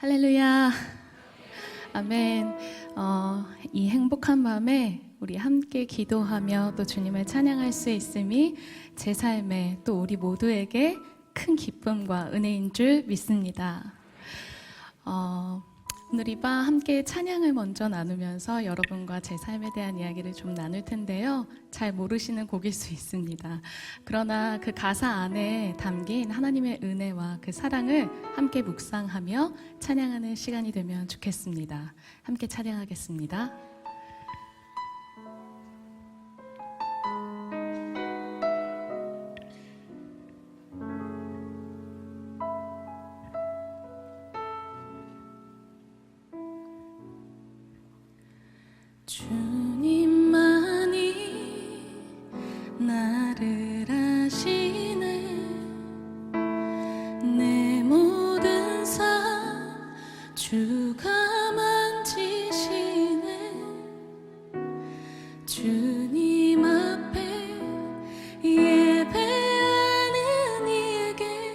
할렐루야. 아멘. 이 행복한 밤에 우리 함께 기도하며 또 주님을 찬양할 수 있음이 제 삶에 또 우리 모두에게 큰 기쁨과 은혜인 줄 믿습니다. 오늘 이 밤 함께 찬양을 먼저 나누면서 여러분과 제 삶에 대한 이야기를 좀 나눌 텐데요. 잘 모르시는 곡일 수 있습니다. 그러나 그 가사 안에 담긴 하나님의 은혜와 그 사랑을 함께 묵상하며 찬양하는 시간이 되면 좋겠습니다. 함께 찬양하겠습니다. 주님만이 나를 아시네. 내 모든 삶 주가 만지시네. 주님 앞에 예배하는 이에게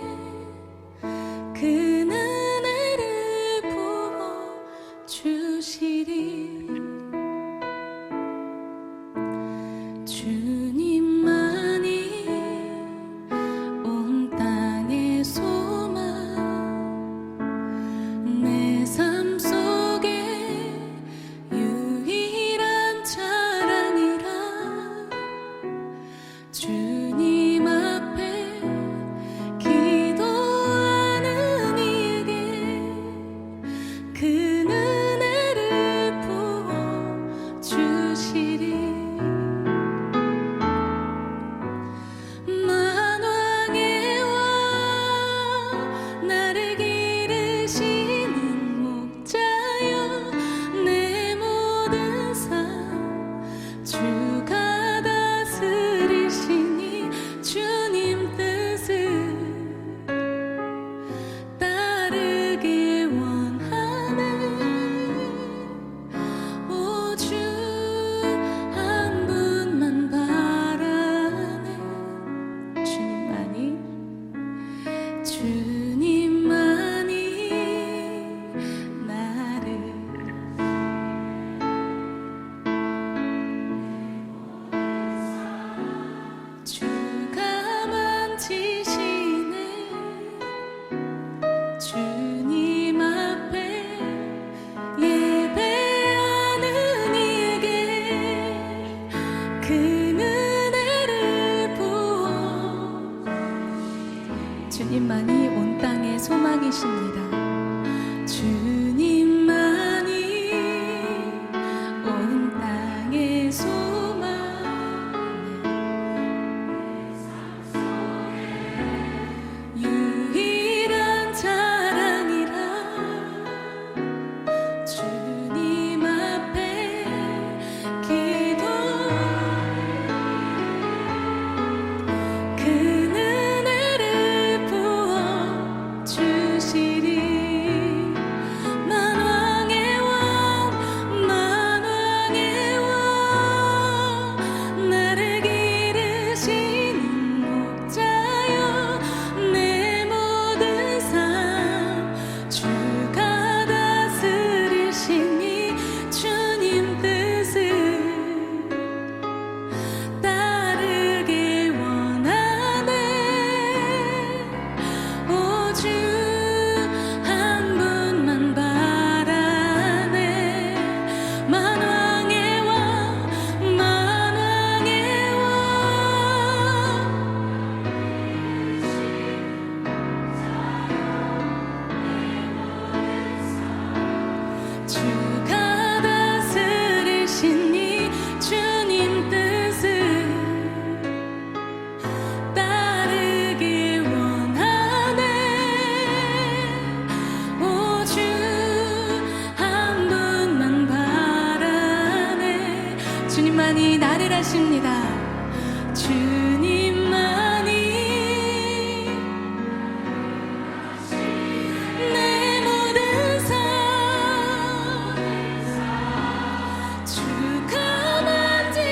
그 은혜를 부어주시리. 주님만이 온 땅의 소망, 내 삶 속에 유일한 자랑이라. 주님 앞에 기도하는 이에게 그 은혜를 부어주시리. 주님만이 온 땅의 소망이십니다. 주님만이 온 땅의 소망, 유일한 자랑이라. 주님 앞에 기도 주님만이 나를 아십니다. 주님만이 내 모든 삶 주가 만지시네.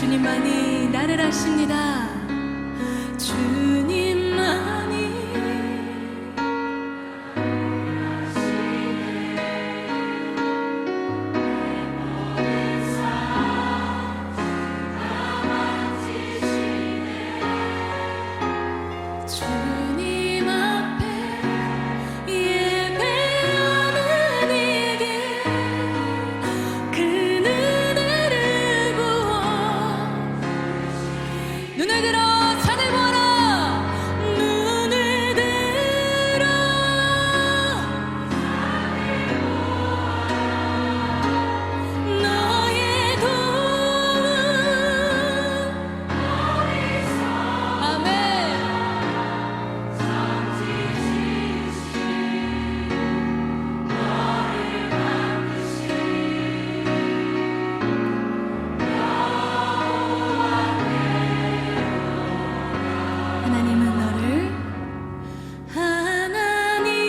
주님만이 나를 아십니다. 주님만이 주님 앞에 예배하는 이에게 그 은혜를 부어 눈을 들어 산을 보아라. 눈을 들어 너의 도움 아멘.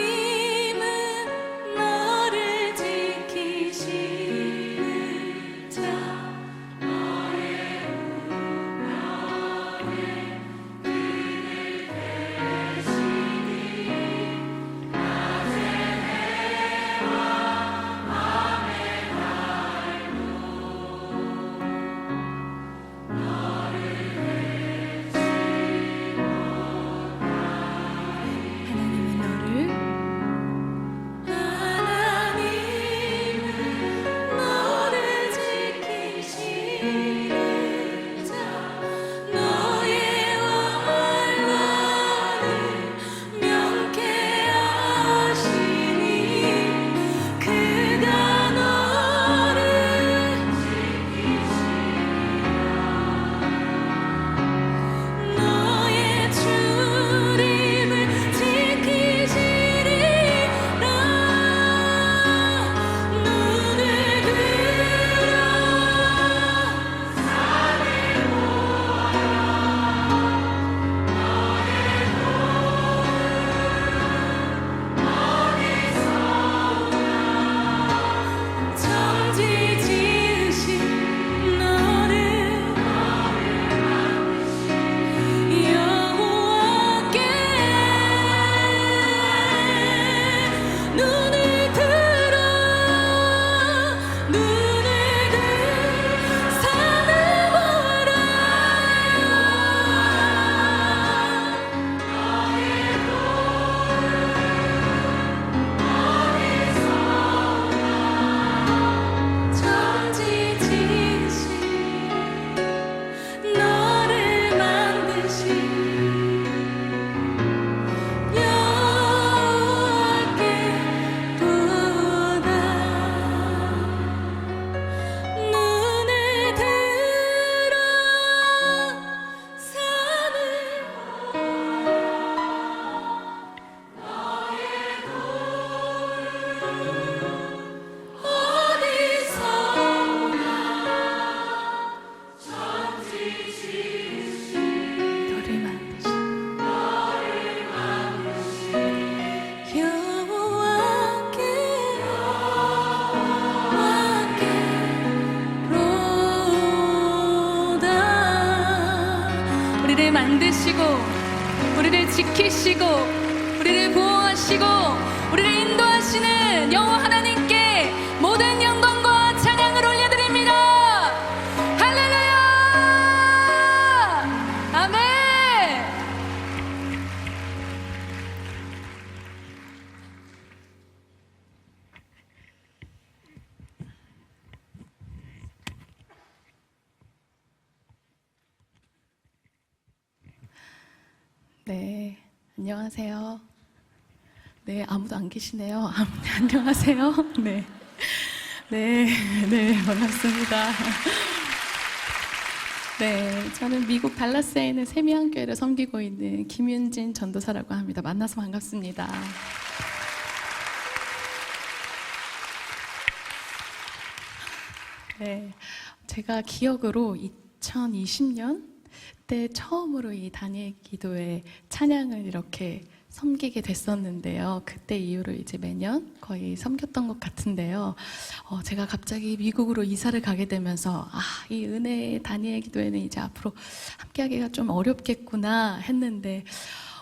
하나님은 너를 지키시는 자 하나님은 너를 지키시는 자 너의 원한을 명쾌하시니 그가 너를 너의 출입을 지키시리라. 눈을 들어 천지 지으신 너를 여호와께 눈을 들어 산을 보아라. 천지 지으신 너를 만드신 여호와께 보다 눈을 들어 산을 어디서 너를 만드신 여호와께 로다 우리를 만드시고 우리를 지키시고 우리를 보호하시고 우리를 인도하시는 여호와 하나님께 모든 영광과 찬양을 올려드립니다. 할렐루야 아멘. 네, 안녕하세요. 네, 아무도 안 계시네요. 안녕하세요. 네. 네, 반갑습니다. 네, 저는 미국 달라스에 있는 세미한교회를 섬기고 있는 김윤진 전도사라고 합니다. 만나서 반갑습니다. 네, 제가 기억으로 2020년 때 처음으로 이 단일 기도회 찬양을 이렇게 섬기게 됐었는데요. 그때 이후로 이제 매년 거의 섬겼던 것 같은데요. 제가 갑자기 미국으로 이사를 가게 되면서 이 은혜의 다니엘 기도회는 이제 앞으로 함께하기가 좀 어렵겠구나 했는데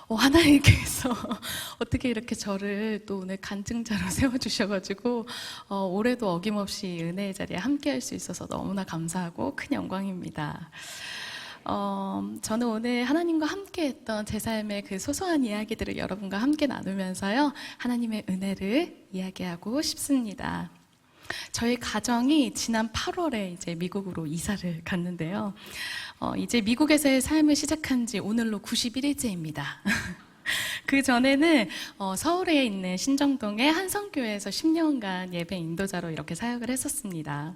하나님께서 어떻게 이렇게 저를 또 오늘 간증자로 세워주셔가지고 올해도 어김없이 은혜의 자리에 함께할 수 있어서 너무나 감사하고 큰 영광입니다. 저는 오늘 하나님과 함께 했던 제 삶의 그 소소한 이야기들을 여러분과 함께 나누면서요, 하나님의 은혜를 이야기하고 싶습니다. 저희 가정이 지난 8월에 이제 미국으로 이사를 갔는데요. 이제 미국에서의 삶을 시작한 지 오늘로 91일째입니다. 그 전에는 서울에 있는 신정동의 한성교회에서 10년간 예배 인도자로 이렇게 사역을 했었습니다.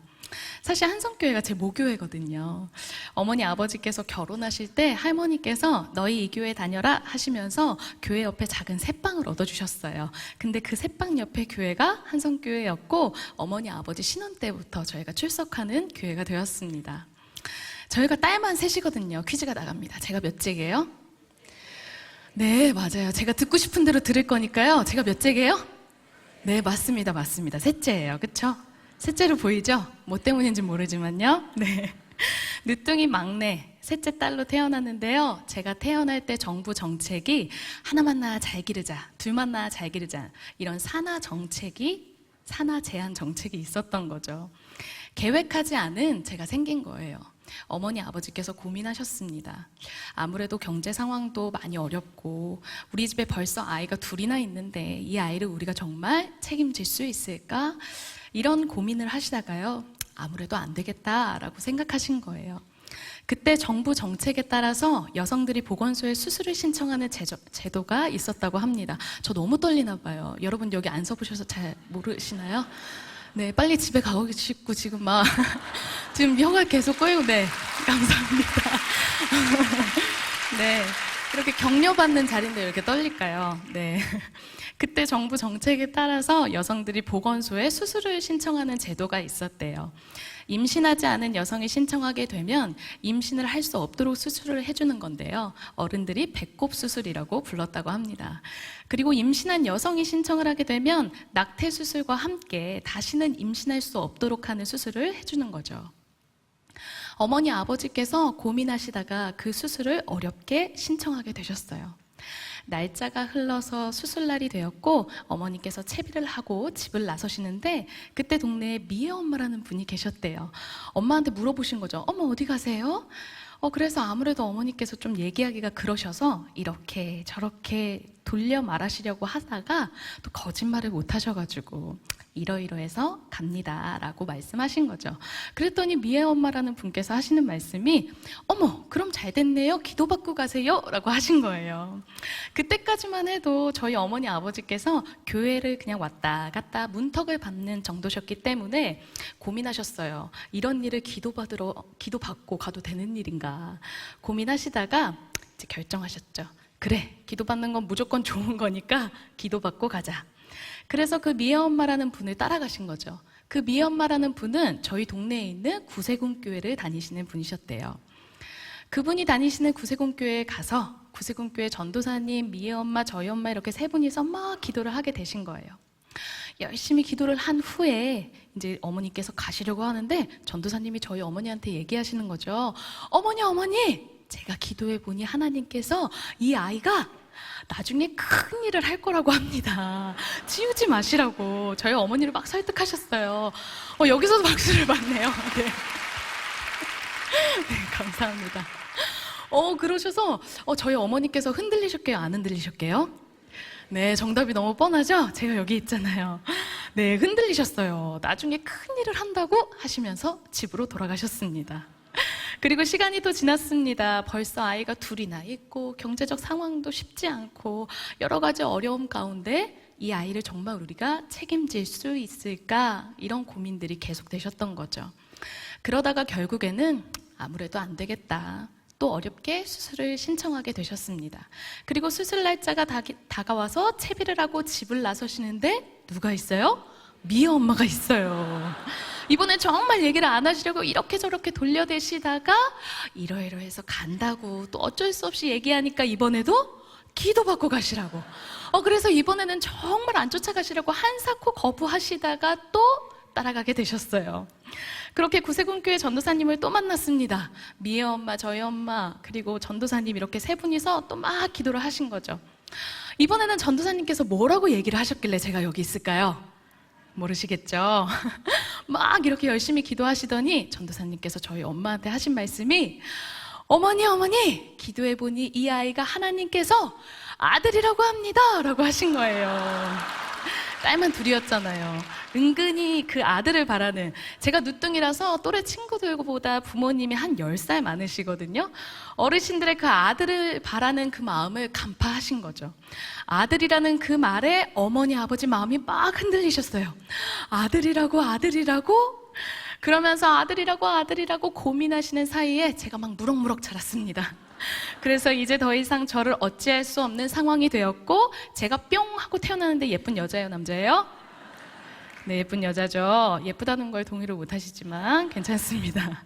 사실 한성교회가 제 모교회거든요. 어머니 아버지께서 결혼하실 때 할머니께서 너희 이 교회 다녀라 하시면서 교회 옆에 작은 새빵을 얻어주셨어요. 근데 그 새빵 옆에 교회가 한성교회였고 어머니 아버지 신혼 때부터 저희가 출석하는 교회가 되었습니다. 저희가 딸만 셋이거든요. 퀴즈가 나갑니다. 제가 몇째게요? 네, 맞아요. 제가 듣고 싶은 대로 들을 거니까요. 제가 몇째게요? 네, 맞습니다. 셋째예요. 그쵸? 셋째로 보이죠? 뭐 때문인지 모르지만요. 네. 늦둥이 막내, 셋째 딸로 태어났는데요. 제가 태어날 때 정부 정책이 하나만 낳아 잘 기르자, 둘만 낳아 잘 기르자, 이런 산하 제한 정책이 있었던 거죠. 계획하지 않은 제가 생긴 거예요. 어머니 아버지께서 고민하셨습니다. 아무래도 경제 상황도 많이 어렵고 우리 집에 벌써 아이가 둘이나 있는데 이 아이를 우리가 정말 책임질 수 있을까? 이런 고민을 하시다가요, 아무래도 안 되겠다라고 생각하신 거예요. 그때 정부 정책에 따라서 여성들이 보건소에 수술을 신청하는 제도가 있었다고 합니다. 저 너무 떨리나 봐요. 여러분 여기 안 서보셔서 잘 모르시나요? 네, 빨리 집에 가고 싶고 지금 막 지금 혀가 계속 꼬이고, 네, 감사합니다. 네, 이렇게 격려받는 자리인데 왜 이렇게 떨릴까요? 네. 그때 정부 정책에 따라서 여성들이 보건소에 수술을 신청하는 제도가 있었대요. 임신하지 않은 여성이 신청하게 되면 임신을 할 수 없도록 수술을 해주는 건데요. 어른들이 배꼽 수술이라고 불렀다고 합니다. 그리고 임신한 여성이 신청을 하게 되면 낙태 수술과 함께 다시는 임신할 수 없도록 하는 수술을 해주는 거죠. 어머니 아버지께서 고민하시다가 그 수술을 어렵게 신청하게 되셨어요. 날짜가 흘러서 수술날이 되었고 어머니께서 채비를 하고 집을 나서시는데 그때 동네에 미애 엄마라는 분이 계셨대요. 엄마한테 물어보신 거죠. 어머 어디 가세요? 그래서 아무래도 어머니께서 좀 얘기하기가 그러셔서 이렇게 저렇게 돌려 말하시려고 하다가 또 거짓말을 못 하셔가지고 이러이러해서 갑니다 라고 말씀하신 거죠. 그랬더니 미애 엄마라는 분께서 하시는 말씀이 어머 그럼 잘 됐네요, 기도받고 가세요 라고 하신 거예요. 그때까지만 해도 저희 어머니 아버지께서 교회를 그냥 왔다 갔다 문턱을 밟는 정도셨기 때문에 고민하셨어요. 이런 일을 기도받고 가도 되는 일인가 고민하시다가 이제 결정하셨죠. 그래, 기도받는 건 무조건 좋은 거니까 기도받고 가자. 그래서 그 미애 엄마라는 분을 따라가신 거죠. 그 미애 엄마라는 분은 저희 동네에 있는 구세군교회를 다니시는 분이셨대요. 그분이 다니시는 구세군교회에 가서 구세군교회 전도사님, 미애 엄마, 저희 엄마 이렇게 세 분이서 막 기도를 하게 되신 거예요. 열심히 기도를 한 후에 이제 어머니께서 가시려고 하는데 전도사님이 저희 어머니한테 얘기하시는 거죠. 어머니, 제가 기도해 보니 하나님께서 이 아이가 나중에 큰 일을 할 거라고 합니다. 지우지 마시라고 저희 어머니를 막 설득하셨어요. 여기서도 박수를 받네요. 네. 네, 감사합니다. 그러셔서 저희 어머니께서 흔들리셨게요? 안 흔들리셨게요? 네, 정답이 너무 뻔하죠? 제가 여기 있잖아요. 네, 흔들리셨어요. 나중에 큰 일을 한다고 하시면서 집으로 돌아가셨습니다. 그리고 시간이 또 지났습니다. 벌써 아이가 둘이나 있고 경제적 상황도 쉽지 않고 여러 가지 어려움 가운데 이 아이를 정말 우리가 책임질 수 있을까? 이런 고민들이 계속되셨던 거죠. 그러다가 결국에는 아무래도 안 되겠다. 또 어렵게 수술을 신청하게 되셨습니다. 그리고 수술 날짜가 다가와서 채비를 하고 집을 나서시는데 누가 있어요? 미애 엄마가 있어요. 이번에 정말 얘기를 안 하시려고 이렇게 저렇게 돌려대시다가 이러이러해서 간다고 또 어쩔 수 없이 얘기하니까 이번에도 기도받고 가시라고. 그래서 이번에는 정말 안 쫓아가시려고 한사코 거부하시다가 또 따라가게 되셨어요. 그렇게 구세군교회 전도사님을 또 만났습니다. 미애 엄마, 저희 엄마, 그리고 전도사님 이렇게 세 분이서 또 막 기도를 하신 거죠. 이번에는 전도사님께서 뭐라고 얘기를 하셨길래 제가 여기 있을까요? 모르시겠죠? 막 이렇게 열심히 기도하시더니 전도사님께서 저희 엄마한테 하신 말씀이 어머니 기도해보니 이 아이가 하나님께서 아들이라고 합니다 라고 하신 거예요. 딸만 둘이었잖아요. 은근히 그 아들을 바라는, 제가 누뚱이라서 또래 친구들보다 부모님이 한 10살 많으시거든요. 어르신들의 그 아들을 바라는 그 마음을 간파하신 거죠. 아들이라는 그 말에 어머니 아버지 마음이 막 흔들리셨어요. 아들이라고 그러면서 아들이라고 고민하시는 사이에 제가 막 무럭무럭 자랐습니다. 그래서 이제 더 이상 저를 어찌할 수 없는 상황이 되었고, 제가 뿅 하고 태어나는데 예쁜 여자예요, 남자예요? 네, 예쁜 여자죠. 예쁘다는 걸 동의를 못 하시지만 괜찮습니다.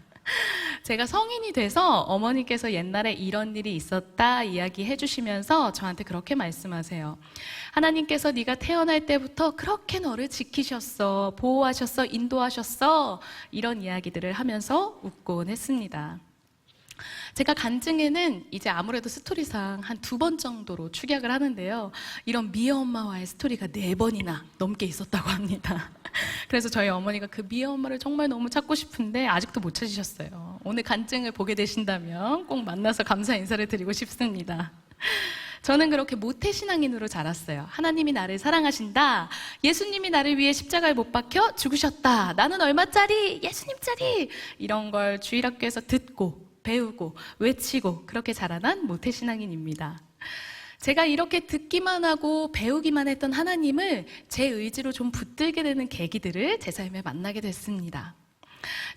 제가 성인이 돼서 어머니께서 옛날에 이런 일이 있었다 이야기해 주시면서 저한테 그렇게 말씀하세요. 하나님께서 네가 태어날 때부터 그렇게 너를 지키셨어, 보호하셨어, 인도하셨어, 이런 이야기들을 하면서 웃곤 했습니다. 제가 간증에는 이제 아무래도 스토리상 한 2번 정도로 축약을 하는데요. 이런 미애 엄마와의 스토리가 4번이나 넘게 있었다고 합니다. 그래서 저희 어머니가 그 미애 엄마를 정말 너무 찾고 싶은데 아직도 못 찾으셨어요. 오늘 간증을 보게 되신다면 꼭 만나서 감사 인사를 드리고 싶습니다. 저는 그렇게 모태신앙인으로 자랐어요. 하나님이 나를 사랑하신다, 예수님이 나를 위해 십자가에 못 박혀 죽으셨다, 나는 얼마짜리, 예수님짜리, 이런 걸 주일학교에서 듣고 배우고 외치고 그렇게 자라난 모태신앙인입니다. 제가 이렇게 듣기만 하고 배우기만 했던 하나님을 제 의지로 좀 붙들게 되는 계기들을 제 삶에 만나게 됐습니다.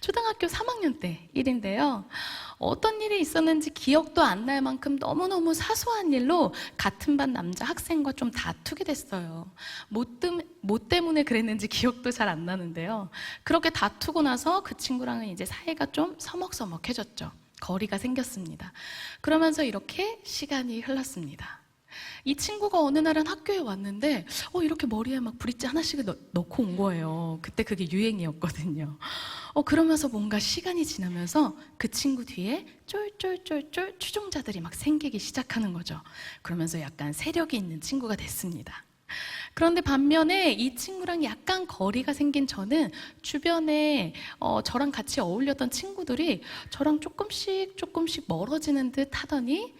초등학교 3학년 때 일인데요. 어떤 일이 있었는지 기억도 안 날 만큼 너무너무 사소한 일로 같은 반 남자 학생과 좀 다투게 됐어요. 뭐 때문에 그랬는지 기억도 잘 안 나는데요. 그렇게 다투고 나서 그 친구랑은 이제 사이가 좀 서먹서먹해졌죠. 거리가 생겼습니다. 그러면서 이렇게 시간이 흘렀습니다. 이 친구가 어느 날은 학교에 왔는데 이렇게 머리에 막 브릿지 하나씩 넣고 온 거예요. 그때 그게 유행이었거든요. 그러면서 뭔가 시간이 지나면서 그 친구 뒤에 쫄쫄쫄쫄 추종자들이 막 생기기 시작하는 거죠. 그러면서 약간 세력이 있는 친구가 됐습니다. 그런데 반면에 이 친구랑 약간 거리가 생긴 저는 주변에 저랑 같이 어울렸던 친구들이 저랑 조금씩 멀어지는 듯 하더니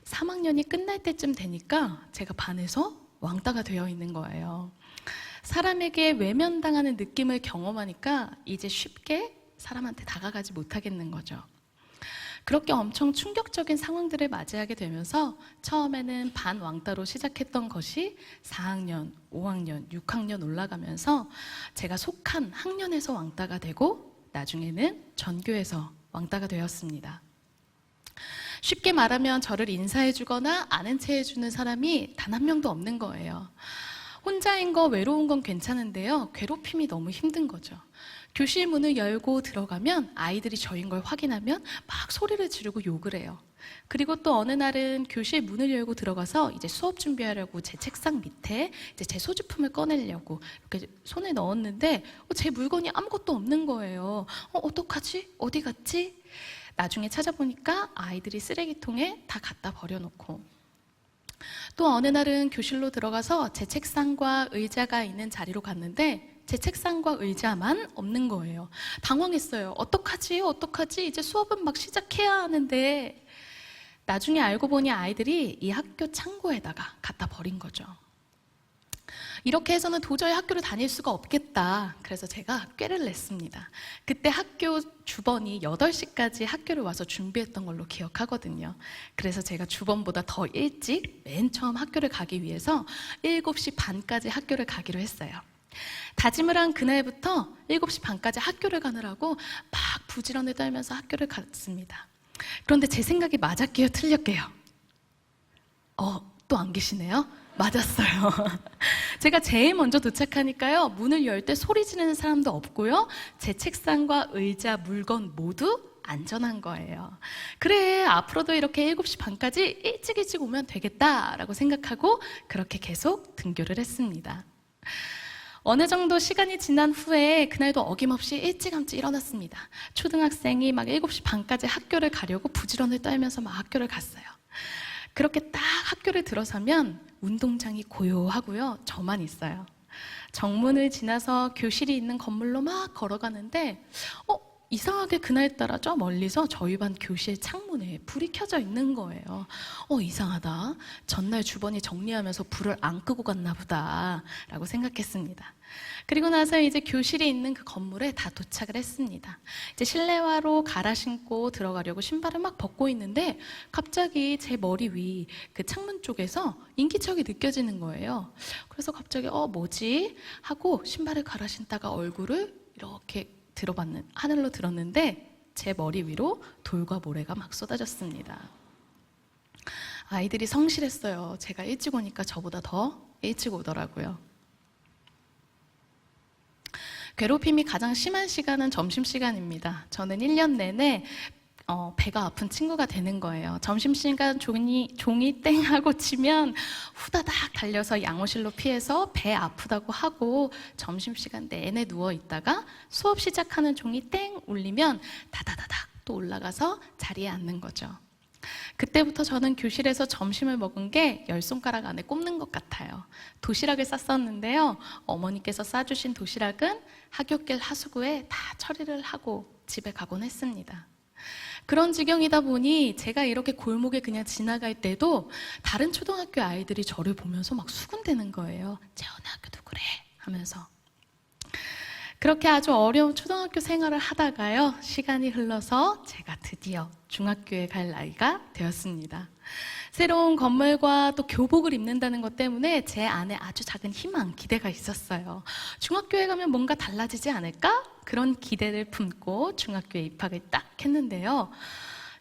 3학년이 끝날 때쯤 되니까 제가 반에서 왕따가 되어 있는 거예요. 사람에게 외면당하는 느낌을 경험하니까 이제 쉽게 사람한테 다가가지 못하겠는 거죠. 그렇게 엄청 충격적인 상황들을 맞이하게 되면서 처음에는 반 왕따로 시작했던 것이 4학년, 5학년, 6학년 올라가면서 제가 속한 학년에서 왕따가 되고 나중에는 전교에서 왕따가 되었습니다. 쉽게 말하면 저를 인사해주거나 아는 체 해주는 사람이 단 한 명도 없는 거예요. 혼자인 거 외로운 건 괜찮은데요. 괴롭힘이 너무 힘든 거죠. 교실 문을 열고 들어가면 아이들이 저인 걸 확인하면 막 소리를 지르고 욕을 해요. 그리고 또 어느 날은 교실 문을 열고 들어가서 이제 수업 준비하려고 제 책상 밑에 이제 제 소지품을 꺼내려고 이렇게 손을 넣었는데 제 물건이 아무것도 없는 거예요. 어떡하지? 어디 갔지? 나중에 찾아보니까 아이들이 쓰레기통에 다 갖다 버려놓고, 또 어느 날은 교실로 들어가서 제 책상과 의자가 있는 자리로 갔는데 제 책상과 의자만 없는 거예요. 당황했어요. 어떡하지? 이제 수업은 막 시작해야 하는데. 나중에 알고 보니 아이들이 이 학교 창고에다가 갖다 버린 거죠. 이렇게 해서는 도저히 학교를 다닐 수가 없겠다. 그래서 제가 꾀를 냈습니다. 그때 학교 주번이 8시까지 학교를 와서 준비했던 걸로 기억하거든요. 그래서 제가 주번보다 더 일찍 맨 처음 학교를 가기 위해서 7시 반까지 학교를 가기로 했어요. 다짐을 한 그날부터 7시 반까지 학교를 가느라고 막 부지런히 떨면서 학교를 갔습니다. 그런데 제 생각이 맞았게요, 틀렸게요? 또 안 계시네요? 맞았어요. 제가 제일 먼저 도착하니까요, 문을 열 때 소리 지르는 사람도 없고요, 제 책상과 의자, 물건 모두 안전한 거예요. 그래, 앞으로도 이렇게 7시 반까지 일찍 오면 되겠다라고 생각하고 그렇게 계속 등교를 했습니다. 어느 정도 시간이 지난 후에 그날도 어김없이 일찌감치 일어났습니다. 초등학생이 막 7시 반까지 학교를 가려고 부지런을 떨면서 막 학교를 갔어요. 그렇게 딱 학교를 들어서면 운동장이 고요하고요. 저만 있어요. 정문을 지나서 교실이 있는 건물로 막 걸어가는데 이상하게 그날따라 저 멀리서 저희 반 교실 창문에 불이 켜져 있는 거예요. 이상하다. 전날 주번이 정리하면서 불을 안 끄고 갔나 보다 라고 생각했습니다. 그리고 나서 이제 교실이 있는 그 건물에 다 도착을 했습니다. 이제 실내화로 갈아 신고 들어가려고 신발을 막 벗고 있는데 갑자기 제 머리 위 그 창문 쪽에서 인기척이 느껴지는 거예요. 그래서 갑자기 뭐지? 하고 신발을 갈아 신다가 얼굴을 이렇게 하늘로 들었는데 제 머리 위로 돌과 모래가 막 쏟아졌습니다. 아이들이 성실했어요. 제가 일찍 오니까 저보다 더 일찍 오더라고요. 괴롭힘이 가장 심한 시간은 점심시간입니다. 저는 1년 내내 배가 아픈 친구가 되는 거예요. 점심시간 종이 땡 하고 치면 후다닥 달려서 양호실로 피해서 배 아프다고 하고 점심시간 내내 누워있다가 수업 시작하는 종이 땡 울리면 다다다닥 또 올라가서 자리에 앉는 거죠. 그때부터 저는 교실에서 점심을 먹은 게 10손가락 안에 꼽는 것 같아요. 도시락을 쌌었는데요. 어머니께서 싸주신 도시락은 하굣길 하수구에 다 처리를 하고 집에 가곤 했습니다. 그런 지경이다 보니 제가 이렇게 골목에 그냥 지나갈 때도 다른 초등학교 아이들이 저를 보면서 막 수군대는 거예요. 재원이 학교도 그래 하면서. 그렇게 아주 어려운 초등학교 생활을 하다가요, 시간이 흘러서 제가 드디어 중학교에 갈 나이가 되었습니다. 새로운 건물과 또 교복을 입는다는 것 때문에 제 안에 아주 작은 희망, 기대가 있었어요. 중학교에 가면 뭔가 달라지지 않을까? 그런 기대를 품고 중학교에 입학을 딱 했는데요.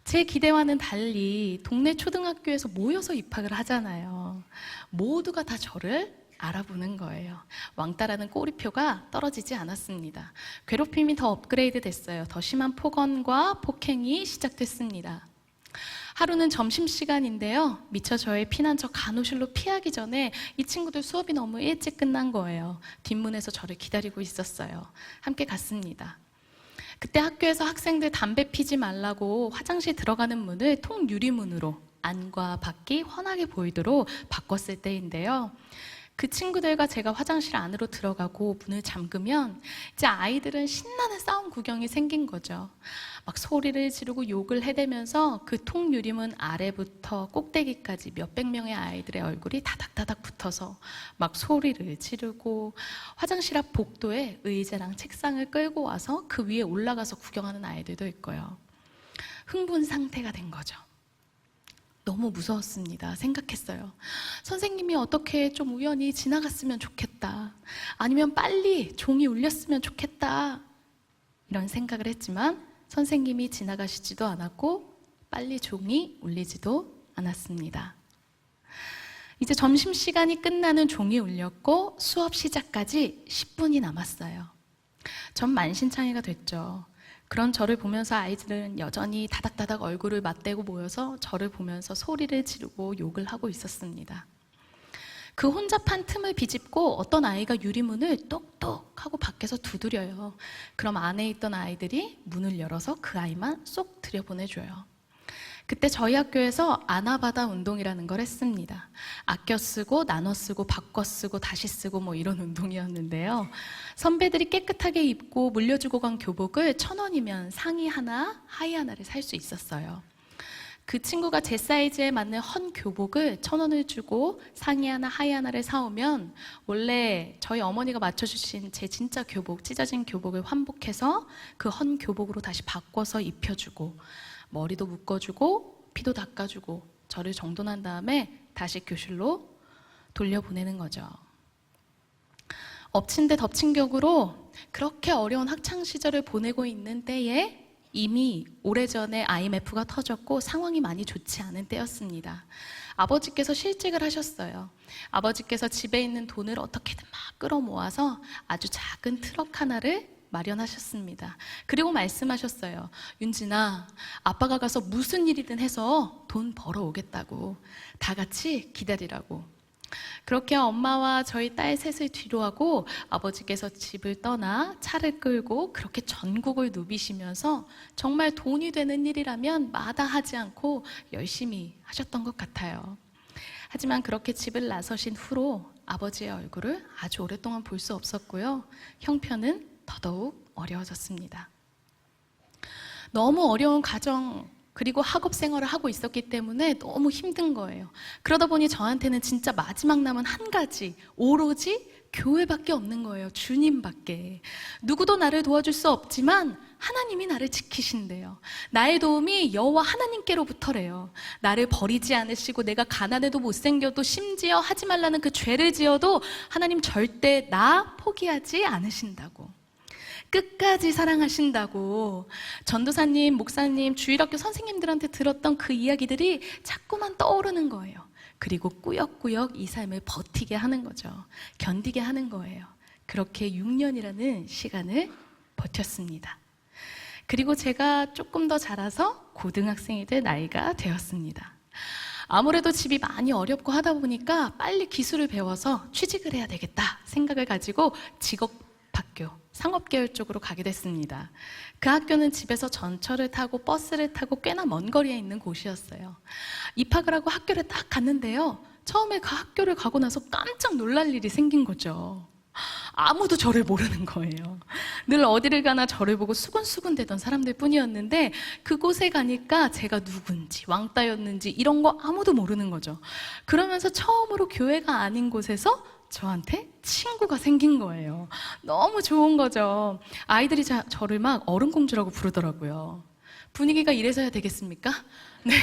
제 기대와는 달리 동네 초등학교에서 모여서 입학을 하잖아요. 모두가 다 저를 알아보는 거예요. 왕따라는 꼬리표가 떨어지지 않았습니다. 괴롭힘이 더 업그레이드 됐어요. 더 심한 폭언과 폭행이 시작됐습니다. 하루는 점심시간인데요. 미처 저의 피난처 간호실로 피하기 전에 이 친구들 수업이 너무 일찍 끝난 거예요. 뒷문에서 저를 기다리고 있었어요. 함께 갔습니다. 그때 학교에서 학생들 담배 피지 말라고 화장실 들어가는 문을 통유리문으로 안과 밖이 훤하게 보이도록 바꿨을 때인데요. 그 친구들과 제가 화장실 안으로 들어가고 문을 잠그면 이제 아이들은 신나는 싸움 구경이 생긴 거죠. 막 소리를 지르고 욕을 해대면서 그 통유리문 아래부터 꼭대기까지 몇백 명의 아이들의 얼굴이 다닥다닥 붙어서 막 소리를 지르고 화장실 앞 복도에 의자랑 책상을 끌고 와서 그 위에 올라가서 구경하는 아이들도 있고요. 흥분 상태가 된 거죠. 너무 무서웠습니다. 생각했어요. 선생님이 어떻게 좀 우연히 지나갔으면 좋겠다. 아니면 빨리 종이 울렸으면 좋겠다. 이런 생각을 했지만 선생님이 지나가시지도 않았고 빨리 종이 울리지도 않았습니다. 이제 점심시간이 끝나는 종이 울렸고 수업 시작까지 10분이 남았어요. 전 만신창이가 됐죠. 그런 저를 보면서 아이들은 여전히 다닥다닥 얼굴을 맞대고 모여서 저를 보면서 소리를 지르고 욕을 하고 있었습니다. 그 혼잡한 틈을 비집고 어떤 아이가 유리문을 똑똑 하고 밖에서 두드려요. 그럼 안에 있던 아이들이 문을 열어서 그 아이만 쏙 들여보내줘요. 그때 저희 학교에서 아나바다 운동이라는 걸 했습니다. 아껴 쓰고 나눠 쓰고 바꿔 쓰고 다시 쓰고 뭐 이런 운동이었는데요. 선배들이 깨끗하게 입고 물려주고 간 교복을 1,000원이면 상의 하나, 하의 하나를 살 수 있었어요. 그 친구가 제 사이즈에 맞는 헌 교복을 1,000원을 주고 상의 하나, 하의 하나를 사오면 원래 저희 어머니가 맞춰주신 제 진짜 교복, 찢어진 교복을 환복해서 그 헌 교복으로 다시 바꿔서 입혀주고 머리도 묶어주고 피도 닦아주고 저를 정돈한 다음에 다시 교실로 돌려보내는 거죠. 엎친 데 덮친 격으로 그렇게 어려운 학창시절을 보내고 있는 때에 이미 오래전에 IMF가 터졌고 상황이 많이 좋지 않은 때였습니다. 아버지께서 실직을 하셨어요. 아버지께서 집에 있는 돈을 어떻게든 막 끌어모아서 아주 작은 트럭 하나를 마련하셨습니다. 그리고 말씀하셨어요. 윤진아, 아빠가 가서 무슨 일이든 해서 돈 벌어오겠다고. 다 같이 기다리라고. 그렇게 엄마와 저희 딸 셋을 뒤로하고 아버지께서 집을 떠나 차를 끌고 그렇게 전국을 누비시면서 정말 돈이 되는 일이라면 마다하지 않고 열심히 하셨던 것 같아요. 하지만 그렇게 집을 나서신 후로 아버지의 얼굴을 아주 오랫동안 볼 수 없었고요. 형편은 더더욱 어려워졌습니다. 너무 어려운 가정 그리고 학업 생활을 하고 있었기 때문에 너무 힘든 거예요. 그러다 보니 저한테는 진짜 마지막 남은 한 가지, 오로지 교회밖에 없는 거예요. 주님밖에. 누구도 나를 도와줄 수 없지만 하나님이 나를 지키신대요. 나의 도움이 여호와 하나님께로부터래요. 나를 버리지 않으시고 내가 가난해도 못생겨도 심지어 하지 말라는 그 죄를 지어도 하나님 절대 나 포기하지 않으신다고. 끝까지 사랑하신다고. 전도사님, 목사님, 주일학교 선생님들한테 들었던 그 이야기들이 자꾸만 떠오르는 거예요. 그리고 꾸역꾸역 이 삶을 버티게 하는 거죠. 견디게 하는 거예요. 그렇게 6년이라는 시간을 버텼습니다. 그리고 제가 조금 더 자라서 고등학생이 될 나이가 되었습니다. 아무래도 집이 많이 어렵고 하다 보니까 빨리 기술을 배워서 취직을 해야 되겠다 생각을 가지고 직업학교, 상업계열 쪽으로 가게 됐습니다. 그 학교는 집에서 전철을 타고 버스를 타고 꽤나 먼 거리에 있는 곳이었어요. 입학을 하고 학교를 딱 갔는데요. 처음에 그 학교를 가고 나서 깜짝 놀랄 일이 생긴 거죠. 아무도 저를 모르는 거예요. 늘 어디를 가나 저를 보고 수군수군 대던 사람들 뿐이었는데 그곳에 가니까 제가 누군지 왕따였는지 이런 거 아무도 모르는 거죠. 그러면서 처음으로 교회가 아닌 곳에서 저한테 친구가 생긴 거예요. 너무 좋은 거죠. 아이들이 저를 막 얼음공주라고 부르더라고요. 분위기가 이래서야 되겠습니까? 네.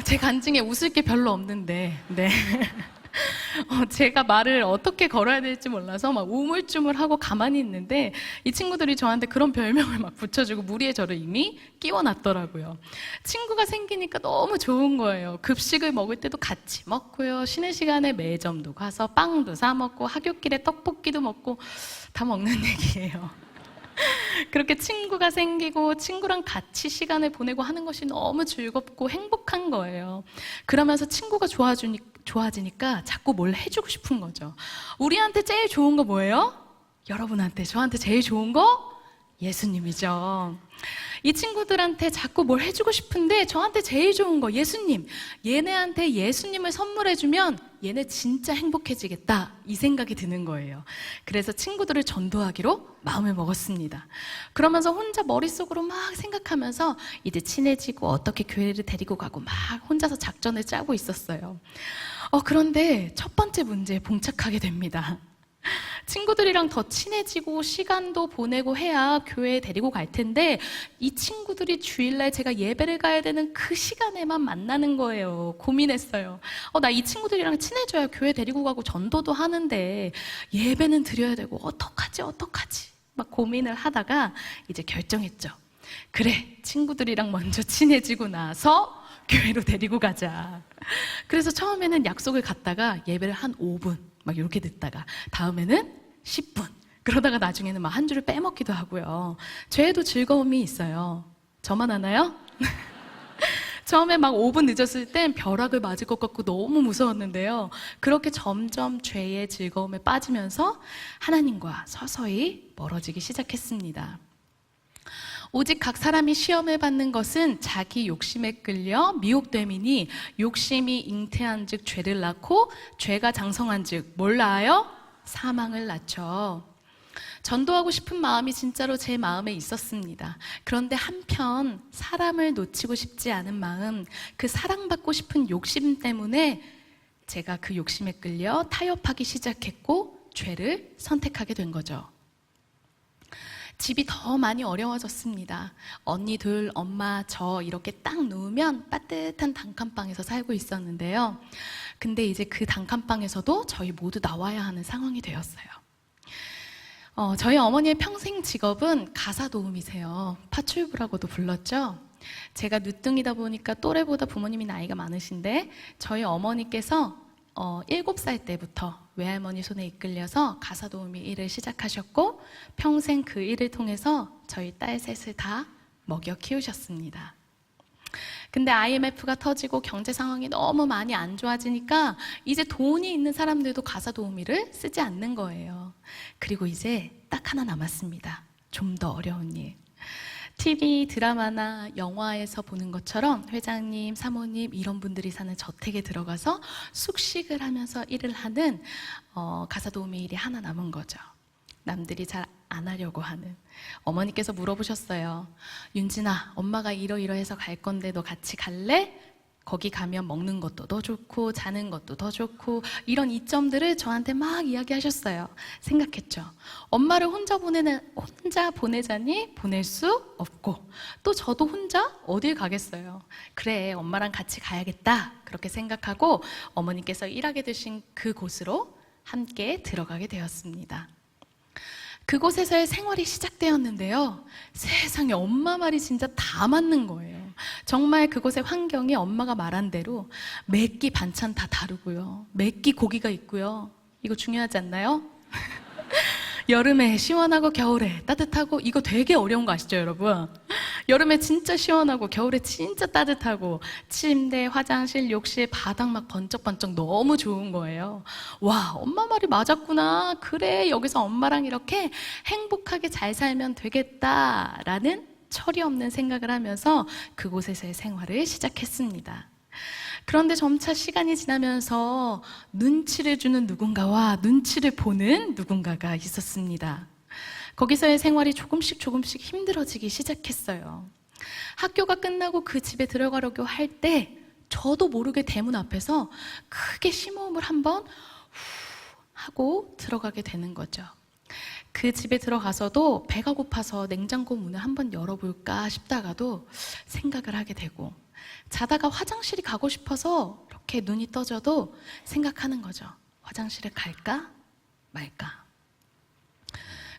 제 간증에 웃을 게 별로 없는데, 네. 제가 말을 어떻게 걸어야 될지 몰라서 막 우물쭈물하고 가만히 있는데 이 친구들이 저한테 그런 별명을 막 붙여주고 무리에 저를 이미 끼워놨더라고요. 친구가 생기니까 너무 좋은 거예요. 급식을 먹을 때도 같이 먹고요. 쉬는 시간에 매점도 가서 빵도 사 먹고 하굣길에 떡볶이도 먹고 다 먹는 얘기예요. 그렇게 친구가 생기고 친구랑 같이 시간을 보내고 하는 것이 너무 즐겁고 행복한 거예요. 그러면서 친구가 좋아지니까 자꾸 뭘 해주고 싶은 거죠. 우리한테 제일 좋은 거 뭐예요? 여러분한테, 저한테 제일 좋은 거? 예수님이죠. 이 친구들한테 자꾸 뭘 해주고 싶은데 저한테 제일 좋은 거 예수님. 얘네한테 예수님을 선물해주면 얘네 진짜 행복해지겠다 이 생각이 드는 거예요. 그래서 친구들을 전도하기로 마음을 먹었습니다. 그러면서 혼자 머릿속으로 막 생각하면서 이제 친해지고 어떻게 교회를 데리고 가고 막 혼자서 작전을 짜고 있었어요. 그런데 첫 번째 문제에 봉착하게 됩니다. 친구들이랑 더 친해지고 시간도 보내고 해야 교회에 데리고 갈 텐데 이 친구들이 주일날 제가 예배를 가야 되는 그 시간에만 만나는 거예요. 고민했어요. 나 이 친구들이랑 친해져야 교회 데리고 가고 전도도 하는데 예배는 드려야 되고 어떡하지 막 고민을 하다가 이제 결정했죠. 그래, 친구들이랑 먼저 친해지고 나서 교회로 데리고 가자. 그래서 처음에는 약속을 갔다가 예배를 한 5분 막 이렇게 듣다가 다음에는 10분 그러다가 나중에는 막 한 줄을 빼먹기도 하고요. 죄에도 즐거움이 있어요. 저만 아나요? 처음에 막 5분 늦었을 땐 벼락을 맞을 것 같고 너무 무서웠는데요. 그렇게 점점 죄의 즐거움에 빠지면서 하나님과 서서히 멀어지기 시작했습니다. 오직 각 사람이 시험을 받는 것은 자기 욕심에 끌려 미혹됨이니 욕심이 잉태한 즉 죄를 낳고 죄가 장성한 즉 뭘 낳아요? 사망을 낳죠. 전도하고 싶은 마음이 진짜로 제 마음에 있었습니다. 그런데 한편 사람을 놓치고 싶지 않은 마음, 그 사랑받고 싶은 욕심 때문에 제가 그 욕심에 끌려 타협하기 시작했고 죄를 선택하게 된 거죠. 집이 더 많이 어려워졌습니다. 언니 둘, 엄마, 저 이렇게 딱 누우면 따뜻한 단칸방에서 살고 있었는데요. 근데 이제 그 단칸방에서도 저희 모두 나와야 하는 상황이 되었어요. 저희 어머니의 평생 직업은 가사 도우미세요. 파출부라고도 불렀죠. 제가 늦둥이다 보니까 또래보다 부모님이 나이가 많으신데 저희 어머니께서 7살 때부터 외할머니 손에 이끌려서 가사 도우미 일을 시작하셨고 평생 그 일을 통해서 저희 딸 셋을 다 먹여 키우셨습니다. 근데 IMF가 터지고 경제 상황이 너무 많이 안 좋아지니까 이제 돈이 있는 사람들도 가사 도우미를 쓰지 않는 거예요. 그리고 이제 딱 하나 남았습니다. 좀 더 어려운 일. TV, 드라마나 영화에서 보는 것처럼 회장님, 사모님 이런 분들이 사는 저택에 들어가서 숙식을 하면서 일을 하는 가사 도우미 일이 하나 남은 거죠. 남들이 잘 안 하려고 하는. 어머니께서 물어보셨어요. 윤진아, 엄마가 이러이러해서 갈 건데 너 같이 갈래? 거기 가면 먹는 것도 더 좋고 자는 것도 더 좋고 이런 이점들을 저한테 막 이야기하셨어요. 생각했죠. 엄마를 혼자 보내자니 보낼 수 없고 또 저도 혼자 어딜 가겠어요. 그래, 엄마랑 같이 가야겠다. 그렇게 생각하고 어머니께서 일하게 되신 그곳으로 함께 들어가게 되었습니다. 그곳에서의 생활이 시작되었는데요. 세상에 엄마 말이 진짜 다 맞는 거예요. 정말 그곳의 환경이 엄마가 말한 대로 매끼 반찬 다 다르고요. 매끼 고기가 있고요. 이거 중요하지 않나요? 여름에 시원하고 겨울에 따뜻하고 이거 되게 어려운 거 아시죠, 여러분? 여름에 진짜 시원하고 겨울에 진짜 따뜻하고 침대, 화장실, 욕실, 바닥 막 번쩍번쩍 너무 좋은 거예요. 와, 엄마 말이 맞았구나. 그래, 여기서 엄마랑 이렇게 행복하게 잘 살면 되겠다라는 철이 없는 생각을 하면서 그곳에서의 생활을 시작했습니다. 그런데 점차 시간이 지나면서 눈치를 주는 누군가와 눈치를 보는 누군가가 있었습니다. 거기서의 생활이 조금씩 힘들어지기 시작했어요. 학교가 끝나고 그 집에 들어가려고 할 때 저도 모르게 대문 앞에서 크게 심호흡을 한번 하고 들어가게 되는 거죠. 그 집에 들어가서도 배가 고파서 냉장고 문을 한번 열어볼까 싶다가도 생각을 하게 되고 자다가 화장실이 가고 싶어서 이렇게 눈이 떠져도 생각하는 거죠. 화장실에 갈까 말까.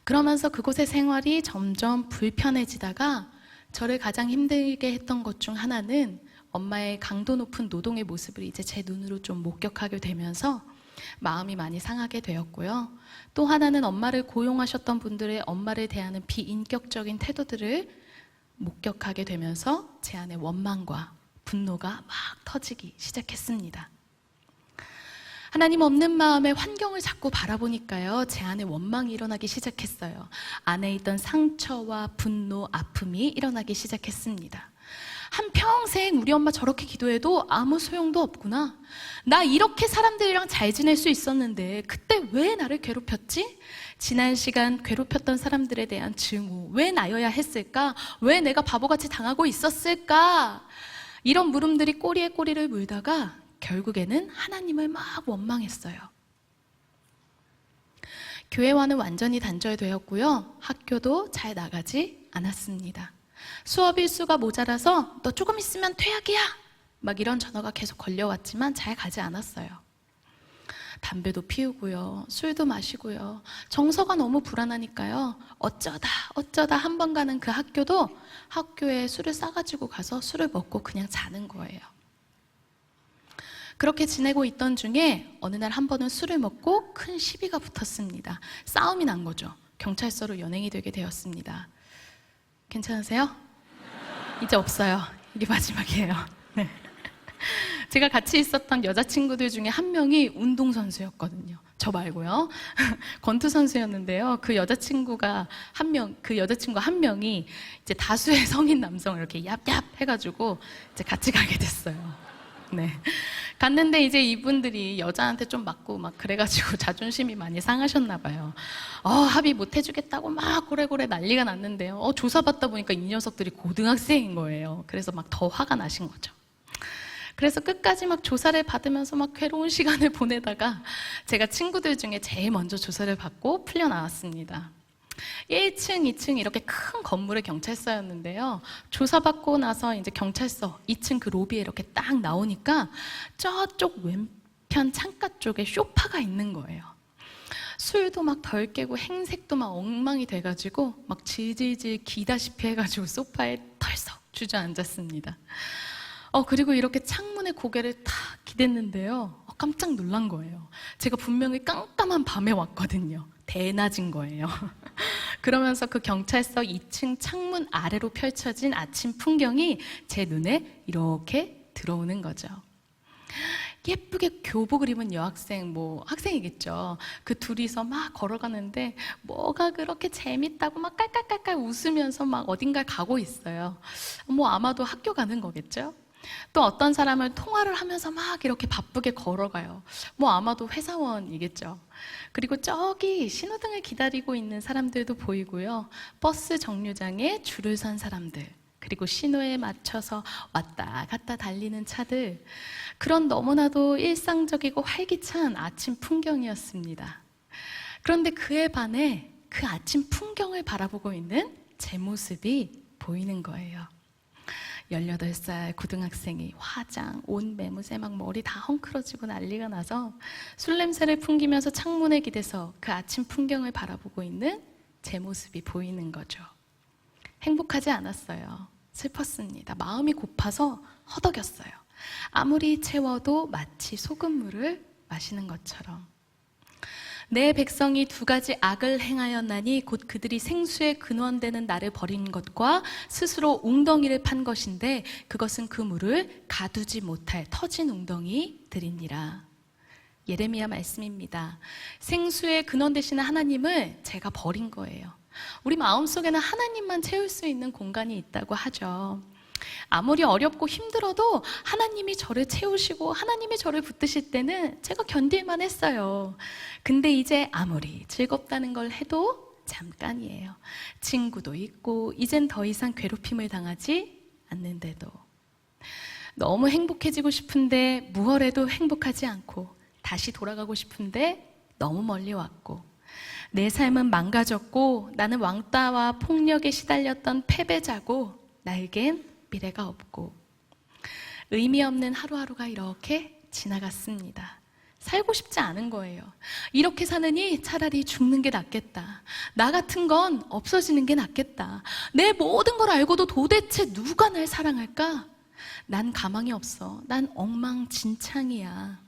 그러면서 그곳의 생활이 점점 불편해지다가 저를 가장 힘들게 했던 것 중 하나는 엄마의 강도 높은 노동의 모습을 이제 제 눈으로 좀 목격하게 되면서 마음이 많이 상하게 되었고요. 또 하나는 엄마를 고용하셨던 분들의 엄마를 대하는 비인격적인 태도들을 목격하게 되면서 제 안에 원망과 분노가 막 터지기 시작했습니다. 하나님 없는 마음에 환경을 자꾸 바라보니까요, 제 안에 원망이 일어나기 시작했어요. 안에 있던 상처와 분노, 아픔이 일어나기 시작했습니다. 한평생 우리 엄마 저렇게 기도해도 아무 소용도 없구나. 나 이렇게 사람들이랑 잘 지낼 수 있었는데 그때 왜 나를 괴롭혔지? 지난 시간 괴롭혔던 사람들에 대한 증오, 왜 나여야 했을까? 왜 내가 바보같이 당하고 있었을까? 이런 물음들이 꼬리에 꼬리를 물다가 결국에는 하나님을 막 원망했어요. 교회와는 완전히 단절되었고요. 학교도 잘 나가지 않았습니다. 수업 일수가 모자라서 너 조금 있으면 퇴학이야! 막 이런 전화가 계속 걸려왔지만 잘 가지 않았어요. 담배도 피우고요. 술도 마시고요. 정서가 너무 불안하니까요. 어쩌다 한 번 가는 그 학교도 학교에 술을 싸가지고 가서 술을 먹고 그냥 자는 거예요. 그렇게 지내고 있던 중에 어느 날 한 번은 술을 먹고 큰 시비가 붙었습니다. 싸움이 난 거죠. 경찰서로 연행이 되게 되었습니다. 괜찮으세요? 이제 없어요. 이게 마지막이에요. 네. 제가 같이 있었던 여자친구들 중에 한 명이 운동선수였거든요. 저 말고요. 권투선수였는데요. 그 여자친구 한 명이 이제 다수의 성인 남성을 이렇게 얍얍 해가지고 이제 같이 가게 됐어요. 네. 갔는데 이제 이분들이 여자한테 좀 맞고 막 그래가지고 자존심이 많이 상하셨나 봐요. 합의 못 해주겠다고 막 고래고래 난리가 났는데요. 조사받다 보니까 이 녀석들이 고등학생인 거예요. 그래서 막 더 화가 나신 거죠. 그래서 끝까지 막 조사를 받으면서 막 괴로운 시간을 보내다가 제가 친구들 중에 제일 먼저 조사를 받고 풀려 나왔습니다. 1층, 2층 이렇게 큰 건물의 경찰서였는데요. 조사받고 나서 이제 경찰서 2층 그 로비에 이렇게 딱 나오니까 저쪽 왼편 창가 쪽에 소파가 있는 거예요. 술도 막 덜 깨고 행색도 막 엉망이 돼가지고 막 질질질 기다시피 해가지고 소파에 털썩 주저앉았습니다. 그리고 이렇게 창문에 고개를 탁 기댔는데요. 깜짝 놀란 거예요. 제가 분명히 깜깜한 밤에 왔거든요. 대낮인 거예요. 그러면서 그 경찰서 2층 창문 아래로 펼쳐진 아침 풍경이 제 눈에 이렇게 들어오는 거죠. 예쁘게 교복을 입은 여학생, 학생이겠죠. 그 둘이서 막 걸어가는데 뭐가 그렇게 재밌다고 막 깔깔깔깔 웃으면서 막 어딘가에 가고 있어요. 아마도 학교 가는 거겠죠. 또 어떤 사람은 통화를 하면서 막 이렇게 바쁘게 걸어가요. 아마도 회사원이겠죠. 그리고 저기 신호등을 기다리고 있는 사람들도 보이고요. 버스 정류장에 줄을 선 사람들, 그리고 신호에 맞춰서 왔다 갔다 달리는 차들, 그런 너무나도 일상적이고 활기찬 아침 풍경이었습니다. 그런데 그에 반해 그 아침 풍경을 바라보고 있는 제 모습이 보이는 거예요. 18살 고등학생이 화장, 옷 매무새 막 머리 다 헝클어지고 난리가 나서 술 냄새를 풍기면서 창문에 기대서 그 아침 풍경을 바라보고 있는 제 모습이 보이는 거죠. 행복하지 않았어요. 슬펐습니다. 마음이 고파서 허덕였어요. 아무리 채워도 마치 소금물을 마시는 것처럼. 내 백성이 2가지 악을 행하였나니 곧 그들이 생수의 근원되는 나를 버린 것과 스스로 웅덩이를 판 것인데 그것은 그 물을 가두지 못할 터진 웅덩이들이니라. 예레미야 말씀입니다. 생수의 근원 되시는 하나님을 제가 버린 거예요. 우리 마음속에는 하나님만 채울 수 있는 공간이 있다고 하죠. 아무리 어렵고 힘들어도 하나님이 저를 채우시고 하나님이 저를 붙드실 때는 제가 견딜만 했어요. 근데 이제 아무리 즐겁다는 걸 해도 잠깐이에요. 친구도 있고 이젠 더 이상 괴롭힘을 당하지 않는데도. 너무 행복해지고 싶은데 무얼해도 행복하지 않고 다시 돌아가고 싶은데 너무 멀리 왔고 내 삶은 망가졌고 나는 왕따와 폭력에 시달렸던 패배자고 나에겐 미래가 없고 의미 없는 하루하루가 이렇게 지나갔습니다. 살고 싶지 않은 거예요. 이렇게 사느니 차라리 죽는 게 낫겠다. 나 같은 건 없어지는 게 낫겠다. 내 모든 걸 알고도 도대체 누가 날 사랑할까? 난 가망이 없어. 난 엉망진창이야.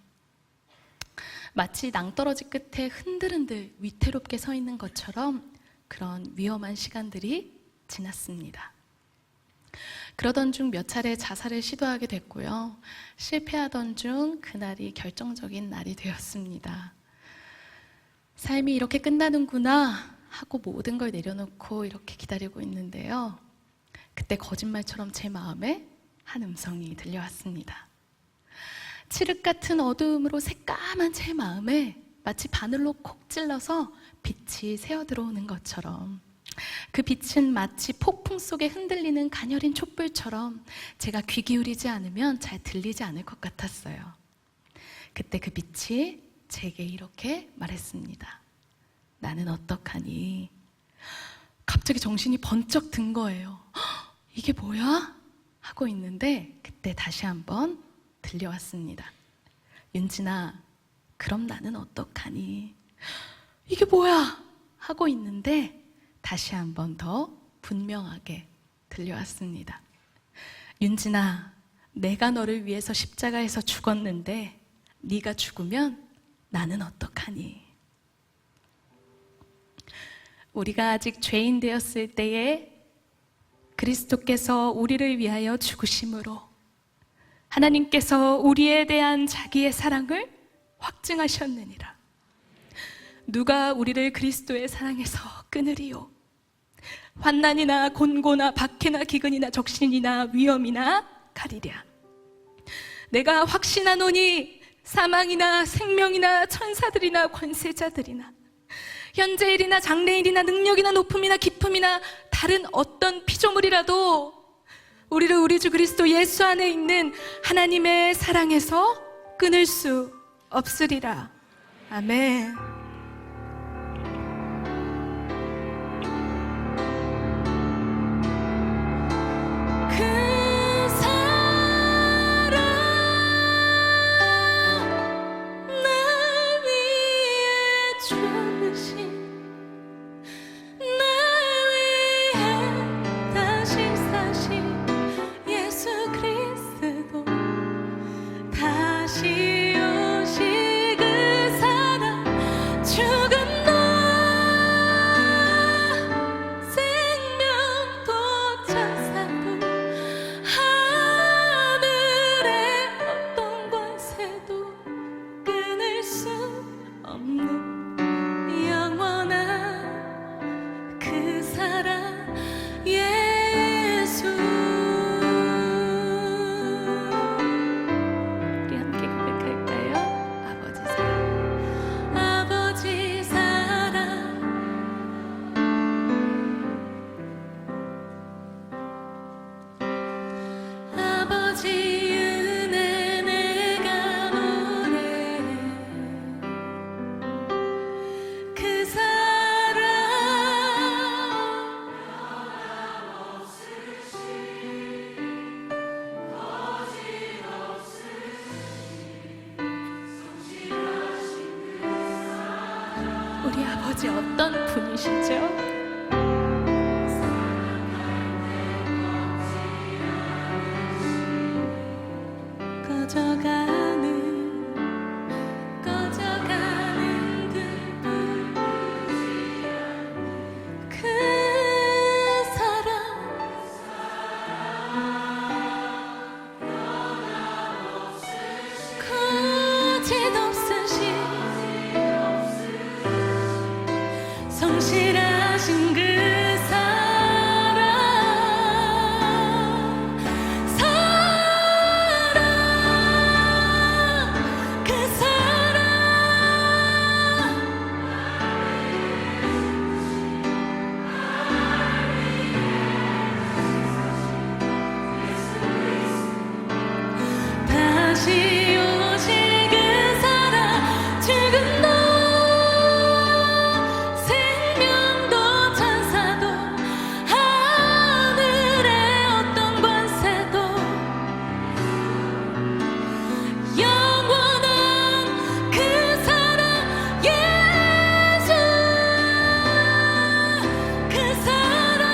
마치 낭떠러지 끝에 흔들흔들 위태롭게 서 있는 것처럼 그런 위험한 시간들이 지났습니다. 그러던 중 몇 차례 자살을 시도하게 됐고요. 실패하던 중 그날이 결정적인 날이 되었습니다. 삶이 이렇게 끝나는구나 하고 모든 걸 내려놓고 이렇게 기다리고 있는데요. 그때 거짓말처럼 제 마음에 한 음성이 들려왔습니다. 칠흑 같은 어두움으로 새까만 제 마음에 마치 바늘로 콕 찔러서 빛이 새어 들어오는 것처럼 그 빛은 마치 폭풍 속에 흔들리는 가녀린 촛불처럼 제가 귀 기울이지 않으면 잘 들리지 않을 것 같았어요. 그때 그 빛이 제게 이렇게 말했습니다. 나는 어떡하니? 갑자기 정신이 번쩍 든 거예요. 이게 뭐야? 하고 있는데 그때 다시 한번 들려왔습니다. 윤진아, 그럼 나는 어떡하니? 이게 뭐야? 하고 있는데 다시 한 번 더 분명하게 들려왔습니다. 윤진아, 내가 너를 위해서 십자가에서 죽었는데 네가 죽으면 나는 어떡하니? 우리가 아직 죄인 되었을 때에 그리스도께서 우리를 위하여 죽으심으로 하나님께서 우리에 대한 자기의 사랑을 확증하셨느니라. 누가 우리를 그리스도의 사랑에서 끊으리요? 환난이나 곤고나 박해나 기근이나 적신이나 위험이나 가리랴. 내가 확신하노니 사망이나 생명이나 천사들이나 권세자들이나 현재일이나 장래일이나 능력이나 높음이나 깊음이나 다른 어떤 피조물이라도 우리를 우리 주 그리스도 예수 안에 있는 하나님의 사랑에서 끊을 수 없으리라. 아멘. 다시 오시 아버지 어떤 분이시죠? 꺼져가는 그 사랑 거짓없으신 성실하신 그 사랑 그 사랑 다시 오실 그 사랑 죽음도 생명도 천사도 하늘의 어떤 권세도 영원한 그 사랑 예수 그 사랑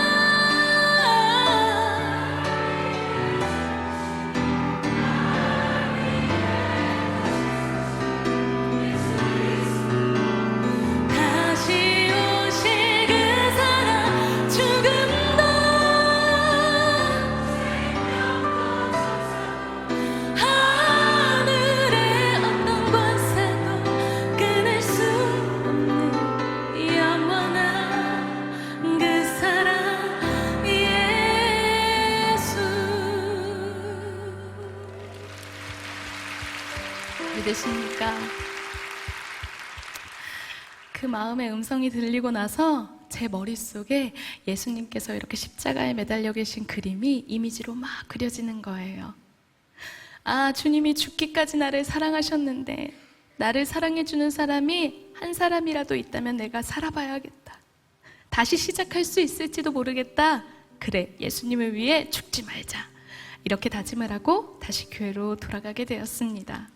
다시 오실 그 사랑 죽음도 하늘의 어떤 권세도 끊을 수 없는 영원한 그 사랑 예수. 믿으십니까? 그 마음의 음성이 들리고 나서 제 머릿속에 예수님께서 이렇게 십자가에 매달려 계신 그림이 이미지로 막 그려지는 거예요. 아, 주님이 죽기까지 나를 사랑하셨는데 나를 사랑해주는 사람이 한 사람이라도 있다면 내가 살아봐야겠다. 다시 시작할 수 있을지도 모르겠다. 그래, 예수님을 위해 죽지 말자. 이렇게 다짐을 하고 다시 교회로 돌아가게 되었습니다.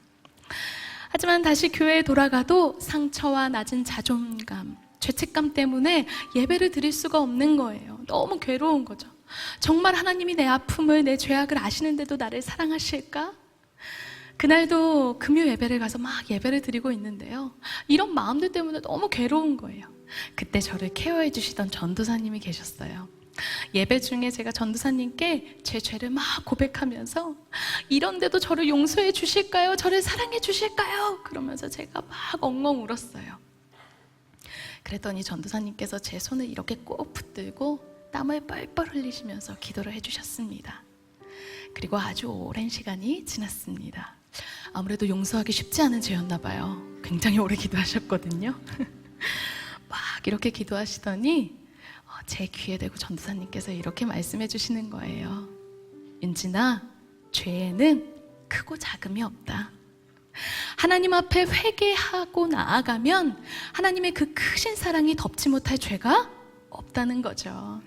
하지만 다시 교회에 돌아가도 상처와 낮은 자존감, 죄책감 때문에 예배를 드릴 수가 없는 거예요. 너무 괴로운 거죠. 정말 하나님이 내 아픔을, 내 죄악을 아시는데도 나를 사랑하실까? 그날도 금요 예배를 가서 막 예배를 드리고 있는데요. 이런 마음들 때문에 너무 괴로운 거예요. 그때 저를 케어해 주시던 전도사님이 계셨어요. 예배 중에 제가 전도사님께 제 죄를 막 고백하면서 이런데도 저를 용서해 주실까요? 저를 사랑해 주실까요? 그러면서 제가 막 엉엉 울었어요. 그랬더니 전도사님께서 제 손을 이렇게 꼭 붙들고 땀을 뻘뻘 흘리시면서 기도를 해주셨습니다. 그리고 아주 오랜 시간이 지났습니다. 아무래도 용서하기 쉽지 않은 죄였나 봐요. 굉장히 오래 기도하셨거든요. 막 이렇게 기도하시더니 제 귀에 대고 전도사님께서 이렇게 말씀해 주시는 거예요. 윤진아, 죄에는 크고 작음이 없다. 하나님 앞에 회개하고 나아가면 하나님의 그 크신 사랑이 덮지 못할 죄가 없다는 거죠.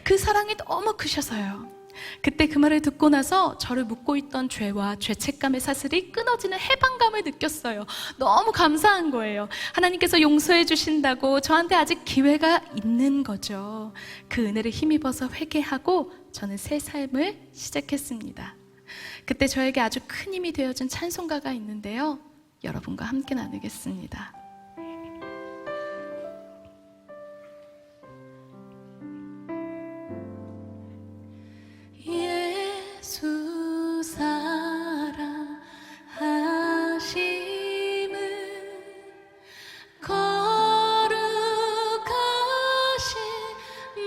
그 사랑이 너무 크셔서요. 그때 그 말을 듣고 나서 저를 묶고 있던 죄와 죄책감의 사슬이 끊어지는 해방감을 느꼈어요. 너무 감사한 거예요. 하나님께서 용서해 주신다고 저한테 아직 기회가 있는 거죠. 그 은혜를 힘입어서 회개하고 저는 새 삶을 시작했습니다. 그때 저에게 아주 큰 힘이 되어준 찬송가가 있는데요. 여러분과 함께 나누겠습니다. 예수 사랑하심을 거룩하신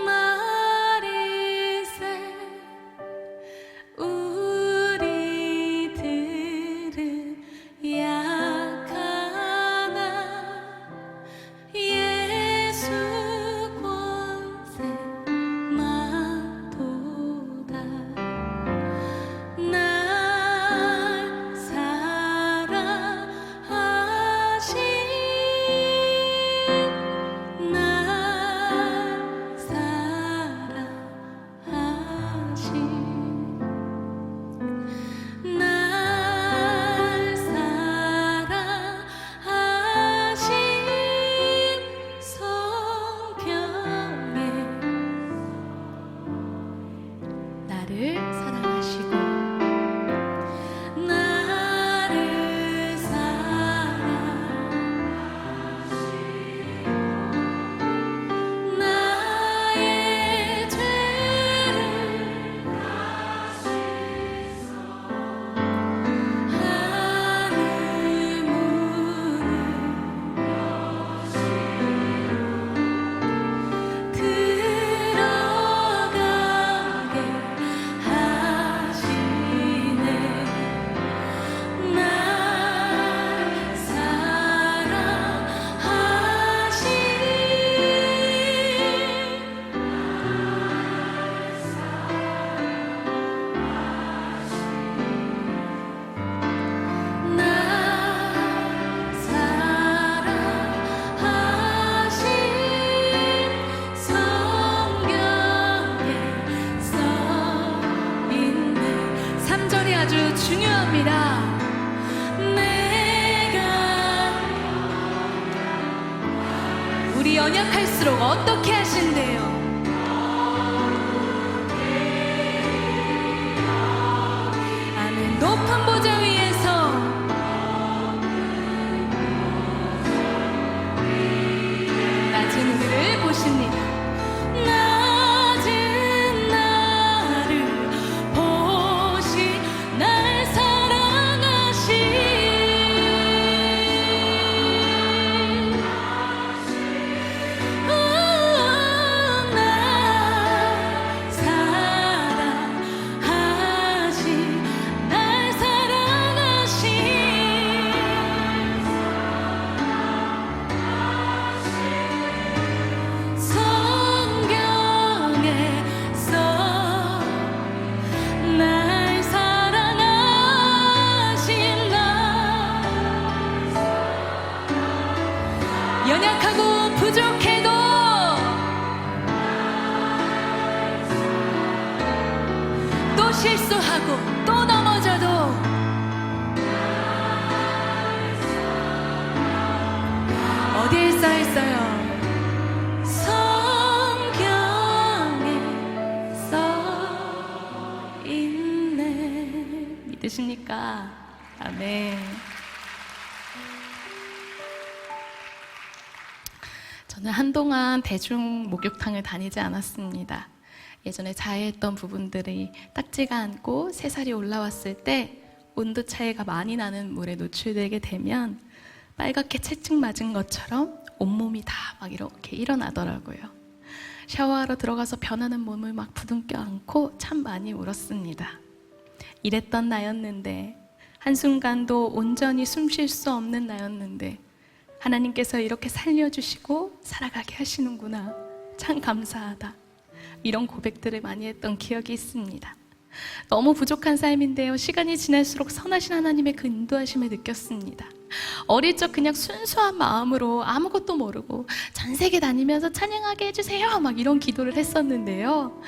말일세 우리들은 약하나 감사합니다. 우리 연약할수록 어떻게 하신대요? 아멘. 높은 보좌 위에서 낮은 우리를 보십니다. 낮은 나를 보시 날 사랑하시 연약하고 부족해도 또 실수하고 또 넘어져도 어디에 써있어요? 성경에 써있네. 믿으십니까? 아멘. 저는 한동안 대중 목욕탕을 다니지 않았습니다. 예전에 자해했던 부분들이 딱지가 않고 새살이 올라왔을 때 온도 차이가 많이 나는 물에 노출되게 되면 빨갛게 채찍 맞은 것처럼 온몸이 다 막 이렇게 일어나더라고요. 샤워하러 들어가서 변하는 몸을 막 부둥켜 안고 참 많이 울었습니다. 이랬던 나였는데, 한순간도 온전히 숨 쉴 수 없는 나였는데 하나님께서 이렇게 살려주시고 살아가게 하시는구나, 참 감사하다, 이런 고백들을 많이 했던 기억이 있습니다. 너무 부족한 삶인데요, 시간이 지날수록 선하신 하나님의 그 인도하심을 느꼈습니다. 어릴 적 그냥 순수한 마음으로 아무것도 모르고 전 세계 다니면서 찬양하게 해주세요 막 이런 기도를 했었는데요,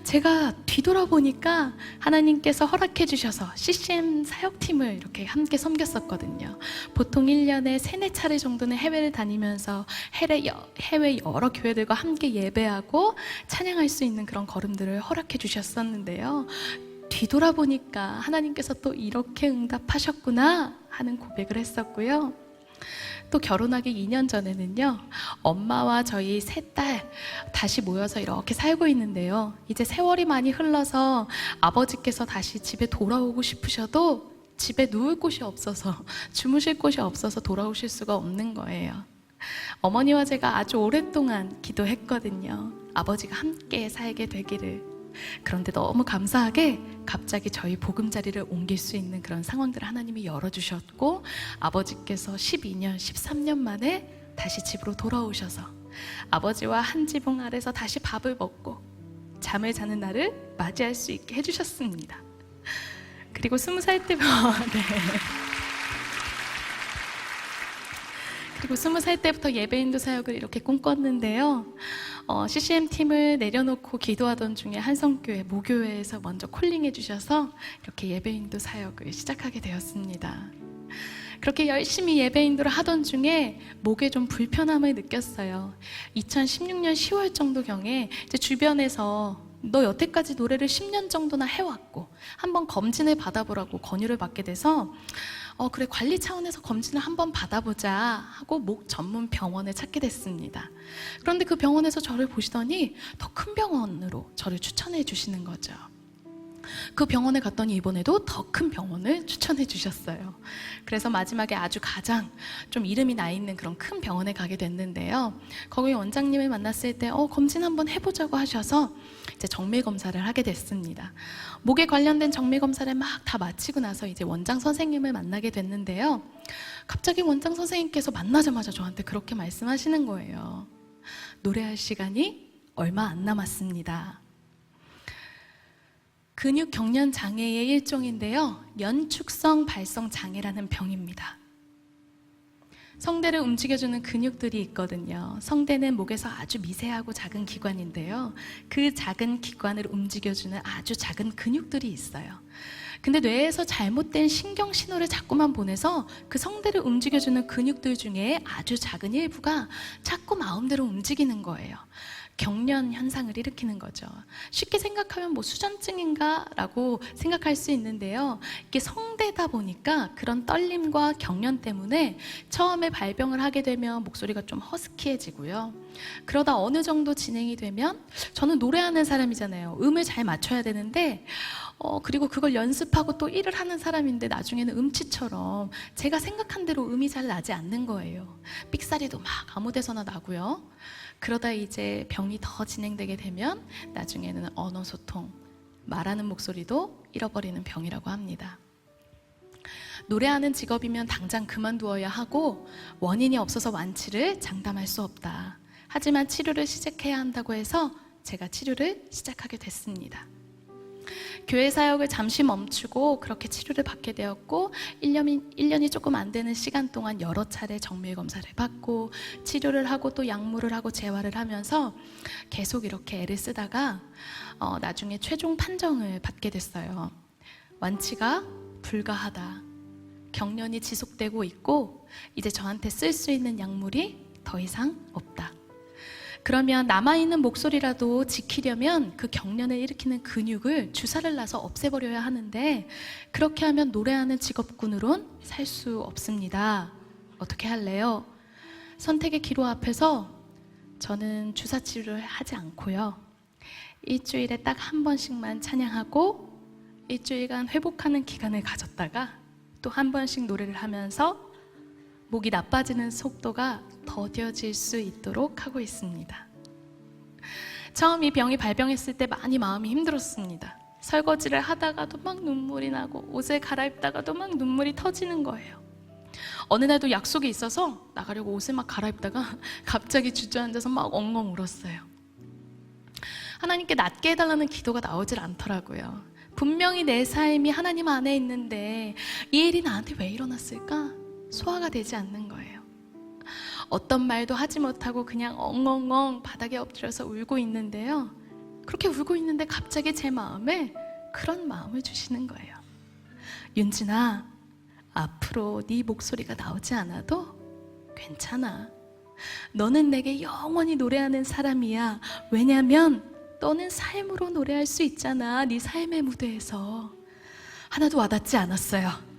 제가 뒤돌아보니까 하나님께서 허락해 주셔서 CCM 사역팀을 이렇게 함께 섬겼었거든요. 보통 1년에 3-4차례 정도는 해외를 다니면서 해외 여러 교회들과 함께 예배하고 찬양할 수 있는 그런 걸음들을 허락해 주셨었는데요, 뒤돌아보니까 하나님께서 또 이렇게 응답하셨구나 하는 고백을 했었고요. 또 결혼하기 2년 전에는요, 엄마와 저희 3딸 다시 모여서 이렇게 살고 있는데요, 이제 세월이 많이 흘러서 아버지께서 다시 집에 돌아오고 싶으셔도 집에 누울 곳이 없어서, 주무실 곳이 없어서 돌아오실 수가 없는 거예요. 어머니와 제가 아주 오랫동안 기도했거든요. 아버지가 함께 살게 되기를. 그런데 너무 감사하게 갑자기 저희 보금자리를 옮길 수 있는 그런 상황들을 하나님이 열어주셨고, 아버지께서 12년, 13년 만에 다시 집으로 돌아오셔서 아버지와 한 지붕 아래서 다시 밥을 먹고 잠을 자는 날을 맞이할 수 있게 해주셨습니다. 그리고 20살 때부터 그리고 20살 때부터 예배인도 사역을 이렇게 꿈꿨는데요, CCM팀을 내려놓고 기도하던 중에 한성교회 모교회에서 먼저 콜링해 주셔서 이렇게 예배인도 사역을 시작하게 되었습니다. 그렇게 열심히 예배인도를 하던 중에 목에 좀 불편함을 느꼈어요. 2016년 10월 정도경에 이제 주변에서 너 여태까지 노래를 10년 정도나 해왔고 한번 검진을 받아보라고 권유를 받게 돼서 그래, 관리 차원에서 검진을 한번 받아보자 하고 목 전문 병원을 찾게 됐습니다. 그런데 그 병원에서 저를 보시더니 더 큰 병원으로 저를 추천해 주시는 거죠. 그 병원에 갔더니 이번에도 더 큰 병원을 추천해 주셨어요. 그래서 마지막에 아주 가장 좀 이름이 나 있는 그런 큰 병원에 가게 됐는데요, 거기 원장님을 만났을 때 검진 한번 해보자고 하셔서 이제 정밀 검사를 하게 됐습니다. 목에 관련된 정밀 검사를 막 다 마치고 나서 이제 원장 선생님을 만나게 됐는데요, 갑자기 원장 선생님께서 만나자마자 저한테 그렇게 말씀하시는 거예요. 노래할 시간이 얼마 안 남았습니다. 근육 경련 장애의 일종인데요, 연축성 발성 장애라는 병입니다. 성대를 움직여주는 근육들이 있거든요. 성대는 목에서 아주 미세하고 작은 기관인데요, 그 작은 기관을 움직여주는 아주 작은 근육들이 있어요. 근데 뇌에서 잘못된 신경 신호를 자꾸만 보내서 그 성대를 움직여주는 근육들 중에 아주 작은 일부가 자꾸 마음대로 움직이는 거예요. 경련 현상을 일으키는 거죠. 쉽게 생각하면 뭐 수전증인가 라고 생각할 수 있는데요. 이게 성대다 보니까 그런 떨림과 경련 때문에 처음에 발병을 하게 되면 목소리가 좀 허스키해지고요. 그러다 어느 정도 진행이 되면, 저는 노래하는 사람이잖아요. 음을 잘 맞춰야 되는데 그리고 그걸 연습하고 또 일을 하는 사람인데 나중에는 음치처럼 제가 생각한 대로 음이 잘 나지 않는 거예요. 삑사리도 막 아무 데서나 나고요. 그러다 이제 병이 더 진행되게 되면 나중에는 언어 소통, 말하는 목소리도 잃어버리는 병이라고 합니다. 노래하는 직업이면 당장 그만두어야 하고 원인이 없어서 완치를 장담할 수 없다. 하지만 치료를 시작해야 한다고 해서 제가 치료를 시작하게 됐습니다. 교회 사역을 잠시 멈추고 그렇게 치료를 받게 되었고 1년이 조금 안 되는 시간 동안 여러 차례 정밀 검사를 받고 치료를 하고 또 약물을 하고 재활을 하면서 계속 이렇게 애를 쓰다가 나중에 최종 판정을 받게 됐어요. 완치가 불가하다. 경련이 지속되고 있고 이제 저한테 쓸 수 있는 약물이 더 이상 없다. 그러면 남아있는 목소리라도 지키려면 그 경련을 일으키는 근육을 주사를 놔서 없애버려야 하는데 그렇게 하면 노래하는 직업군으론 살 수 없습니다. 어떻게 할래요? 선택의 기로 앞에서 저는 주사 치료를 하지 않고요. 일주일에 딱 한 번씩만 찬양하고 일주일간 회복하는 기간을 가졌다가 또 한 번씩 노래를 하면서 목이 나빠지는 속도가 더뎌질 수 있도록 하고 있습니다. 처음 이 병이 발병했을 때 많이 마음이 힘들었습니다. 설거지를 하다가도 막 눈물이 나고 옷을 갈아입다가도 막 눈물이 터지는 거예요. 어느 날도 약속이 있어서 나가려고 옷을 막 갈아입다가 갑자기 주저앉아서 막 엉엉 울었어요. 하나님께 낫게 해달라는 기도가 나오질 않더라고요. 분명히 내 삶이 하나님 안에 있는데 이 일이 나한테 왜 일어났을까? 소화가 되지 않는 거예요. 어떤 말도 하지 못하고 그냥 엉엉엉 바닥에 엎드려서 울고 있는데요. 그렇게 울고 있는데 갑자기 제 마음에 그런 마음을 주시는 거예요. 윤진아, 앞으로 네 목소리가 나오지 않아도 괜찮아. 너는 내게 영원히 노래하는 사람이야. 왜냐면 너는 삶으로 노래할 수 있잖아. 네 삶의 무대에서. 하나도 와닿지 않았어요.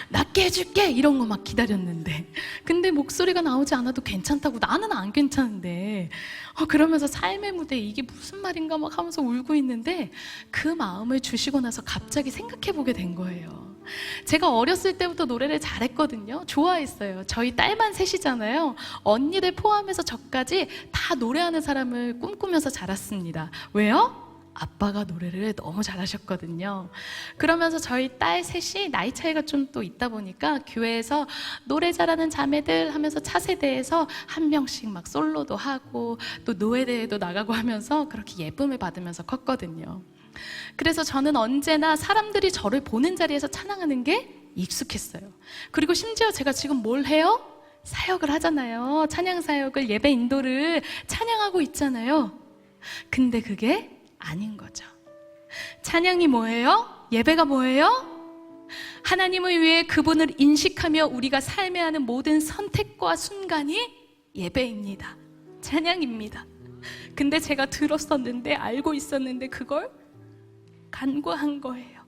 낫게 해줄게 이런 거 막 기다렸는데 근데 목소리가 나오지 않아도 괜찮다고 나는 안 괜찮은데 그러면서 삶의 무대 이게 무슨 말인가 막 하면서 울고 있는데 그 마음을 주시고 나서 갑자기 생각해 보게 된 거예요. 제가 어렸을 때부터 노래를 잘했거든요. 좋아했어요. 저희 딸만 셋이잖아요. 언니들 포함해서 저까지 다 노래하는 사람을 꿈꾸면서 자랐습니다. 왜요? 아빠가 노래를 너무 잘하셨거든요. 그러면서 저희 딸 셋이 나이 차이가 좀 또 있다 보니까 교회에서 노래 잘하는 자매들 하면서 차세대에서 한 명씩 막 솔로도 하고 또 노예대회도 나가고 하면서 그렇게 예쁨을 받으면서 컸거든요. 그래서 저는 언제나 사람들이 저를 보는 자리에서 찬양하는 게 익숙했어요. 그리고 심지어 제가 지금 뭘 해요? 사역을 하잖아요. 찬양 사역을, 예배 인도를 찬양하고 있잖아요. 근데 그게 아닌 거죠. 찬양이 뭐예요? 예배가 뭐예요? 하나님을 위해 그분을 인식하며 우리가 삶에 하는 모든 선택과 순간이 예배입니다. 찬양입니다. 근데 제가 들었었는데 알고 있었는데 그걸 간과한 거예요.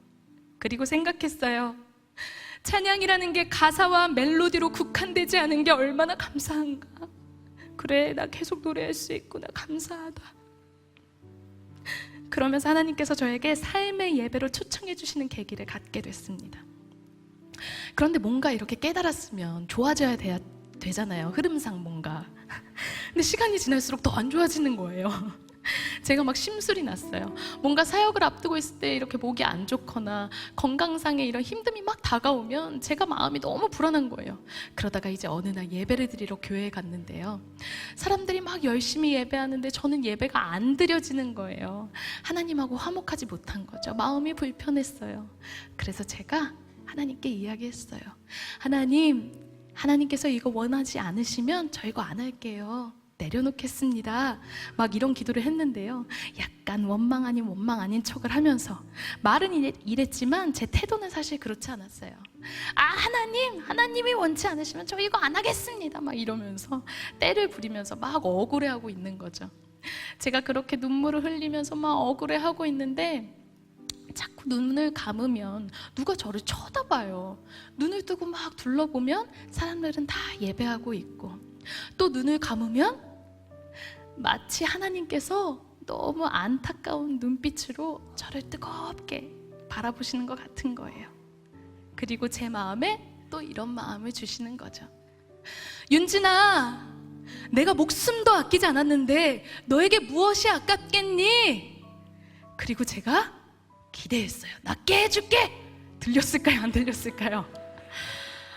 그리고 생각했어요. 찬양이라는 게 가사와 멜로디로 국한되지 않은 게 얼마나 감사한가. 그래, 나 계속 노래할 수 있구나. 감사하다. 그러면서 하나님께서 저에게 삶의 예배로 초청해 주시는 계기를 갖게 됐습니다. 그런데 뭔가 이렇게 깨달았으면 좋아져야 되잖아요. 흐름상 뭔가. 근데 시간이 지날수록 더 안 좋아지는 거예요. 제가 막 심술이 났어요. 뭔가 사역을 앞두고 있을 때 이렇게 목이 안 좋거나 건강상의 이런 힘듦이 막 다가오면 제가 마음이 너무 불안한 거예요. 그러다가 이제 어느 날 예배를 드리러 교회에 갔는데요. 사람들이 막 열심히 예배하는데 저는 예배가 안 드려지는 거예요. 하나님하고 화목하지 못한 거죠. 마음이 불편했어요. 그래서 제가 하나님께 이야기했어요. 하나님께서 이거 원하지 않으시면 저 이거 안 할게요. 내려놓겠습니다. 막 이런 기도를 했는데요. 약간 원망 아닌 원망 아닌 척을 하면서 말은 이랬지만 제 태도는 사실 그렇지 않았어요. 아, 하나님이 원치 않으시면 저 이거 안 하겠습니다. 막 이러면서 때를 부리면서 막 억울해하고 있는 거죠. 제가 그렇게 눈물을 흘리면서 막 억울해하고 있는데 자꾸 눈을 감으면 누가 저를 쳐다봐요. 눈을 뜨고 막 둘러보면 사람들은 다 예배하고 있고, 또 눈을 감으면 마치 하나님께서 너무 안타까운 눈빛으로 저를 뜨겁게 바라보시는 것 같은 거예요. 그리고 제 마음에 또 이런 마음을 주시는 거죠. 윤진아, 내가 목숨도 아끼지 않았는데 너에게 무엇이 아깝겠니? 그리고 제가 기대했어요. 나 깨줄게! 들렸을까요? 안 들렸을까요?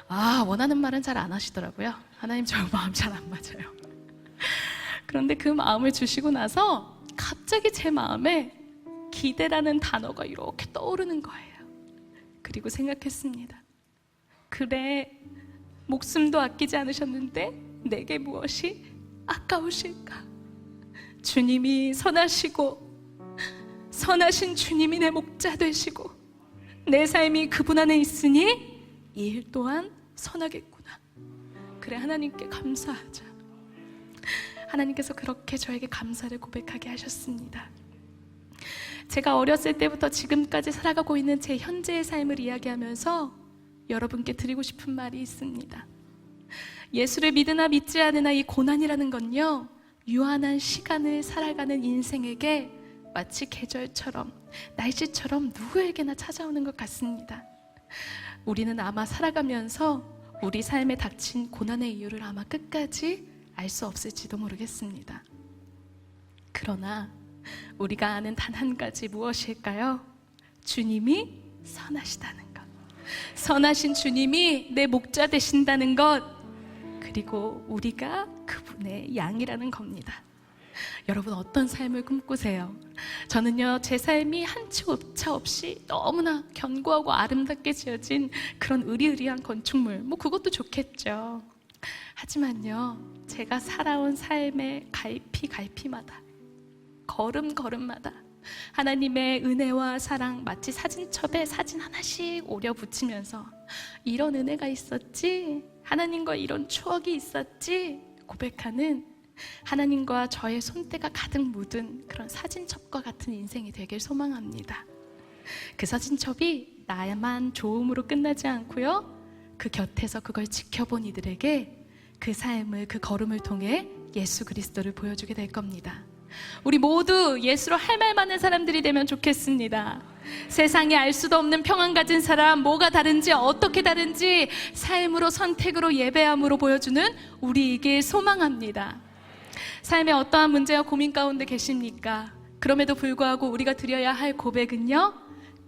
아, 원하는 말은 잘 안 하시더라고요. 하나님, 저 마음 잘 안 맞아요. 그런데 그 마음을 주시고 나서 갑자기 제 마음에 기대라는 단어가 이렇게 떠오르는 거예요. 그리고 생각했습니다. 그래, 목숨도 아끼지 않으셨는데 내게 무엇이 아까우실까? 주님이 선하신 주님이 내 목자 되시고 내 삶이 그분 안에 있으니 이 일 또한 선하겠구나. 그래, 하나님께 감사하자. 하나님께서 그렇게 저에게 감사를 고백하게 하셨습니다. 제가 어렸을 때부터 지금까지 살아가고 있는 제 현재의 삶을 이야기하면서 여러분께 드리고 싶은 말이 있습니다. 예수를 믿으나 믿지 않으나 이 고난이라는 건요, 유한한 시간을 살아가는 인생에게 마치 계절처럼, 날씨처럼 누구에게나 찾아오는 것 같습니다. 우리는 아마 살아가면서 우리 삶에 닥친 고난의 이유를 아마 끝까지 알 수 없을지도 모르겠습니다. 그러나 우리가 아는 단 한 가지 무엇일까요? 주님이 선하시다는 것, 선하신 주님이 내 목자 되신다는 것, 그리고 우리가 그분의 양이라는 겁니다. 여러분, 어떤 삶을 꿈꾸세요? 저는요, 제 삶이 한 치 오차 없이 너무나 견고하고 아름답게 지어진 그런 으리으리한 건축물, 뭐 그것도 좋겠죠. 하지만요, 제가 살아온 삶의 갈피마다, 걸음걸음마다 하나님의 은혜와 사랑, 마치 사진첩에 사진 하나씩 오려 붙이면서 이런 은혜가 있었지, 하나님과 이런 추억이 있었지 고백하는, 하나님과 저의 손때가 가득 묻은 그런 사진첩과 같은 인생이 되길 소망합니다. 그 사진첩이 나만 좋음으로 끝나지 않고요, 그 곁에서 그걸 지켜본 이들에게 그 삶을, 그 걸음을 통해 예수 그리스도를 보여주게 될 겁니다. 우리 모두 예수로 할 말 많은 사람들이 되면 좋겠습니다. 세상에 알 수도 없는 평안 가진 사람, 뭐가 다른지, 어떻게 다른지 삶으로, 선택으로, 예배함으로 보여주는 우리이길 소망합니다. 삶에 어떠한 문제와 고민 가운데 계십니까? 그럼에도 불구하고 우리가 드려야 할 고백은요,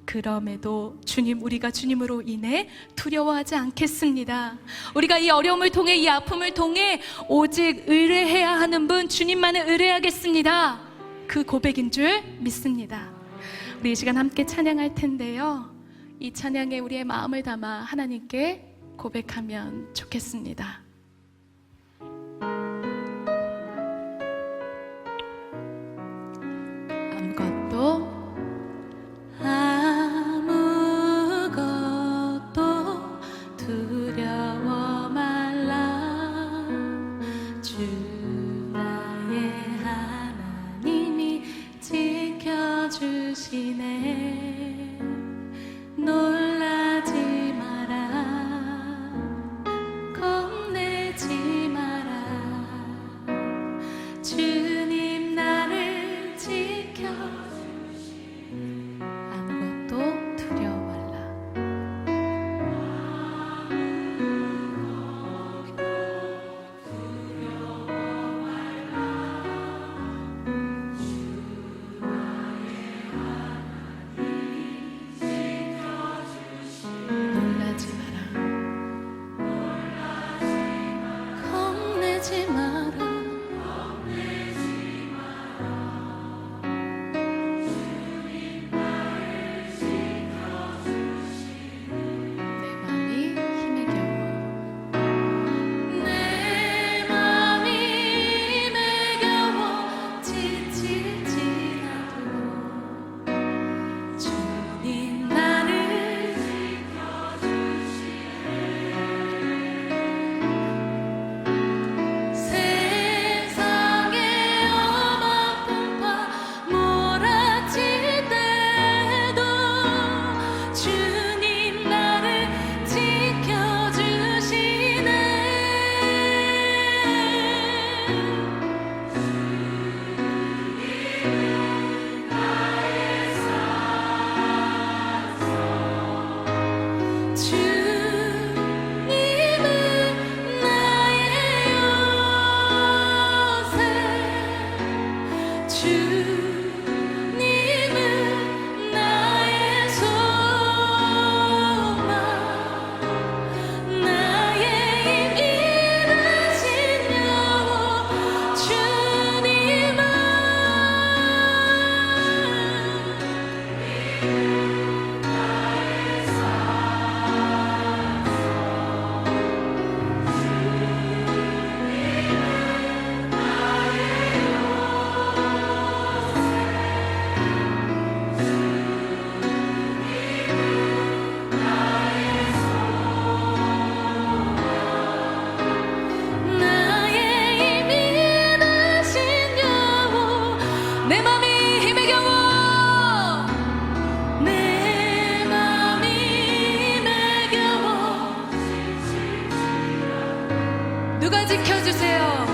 그럼에도 주님, 우리가 주님으로 인해 두려워하지 않겠습니다. 우리가 이 어려움을 통해, 이 아픔을 통해 오직 의뢰해야 하는 분, 주님만을 의뢰하겠습니다. 그 고백인 줄 믿습니다. 우리 이 시간 함께 찬양할 텐데요, 이 찬양에 우리의 마음을 담아 하나님께 고백하면 좋겠습니다. 아무것도 두려워 말라. 주 나의 하나님이 지켜주시네. 놀라지 마라. 겁내 누가 지켜주세요?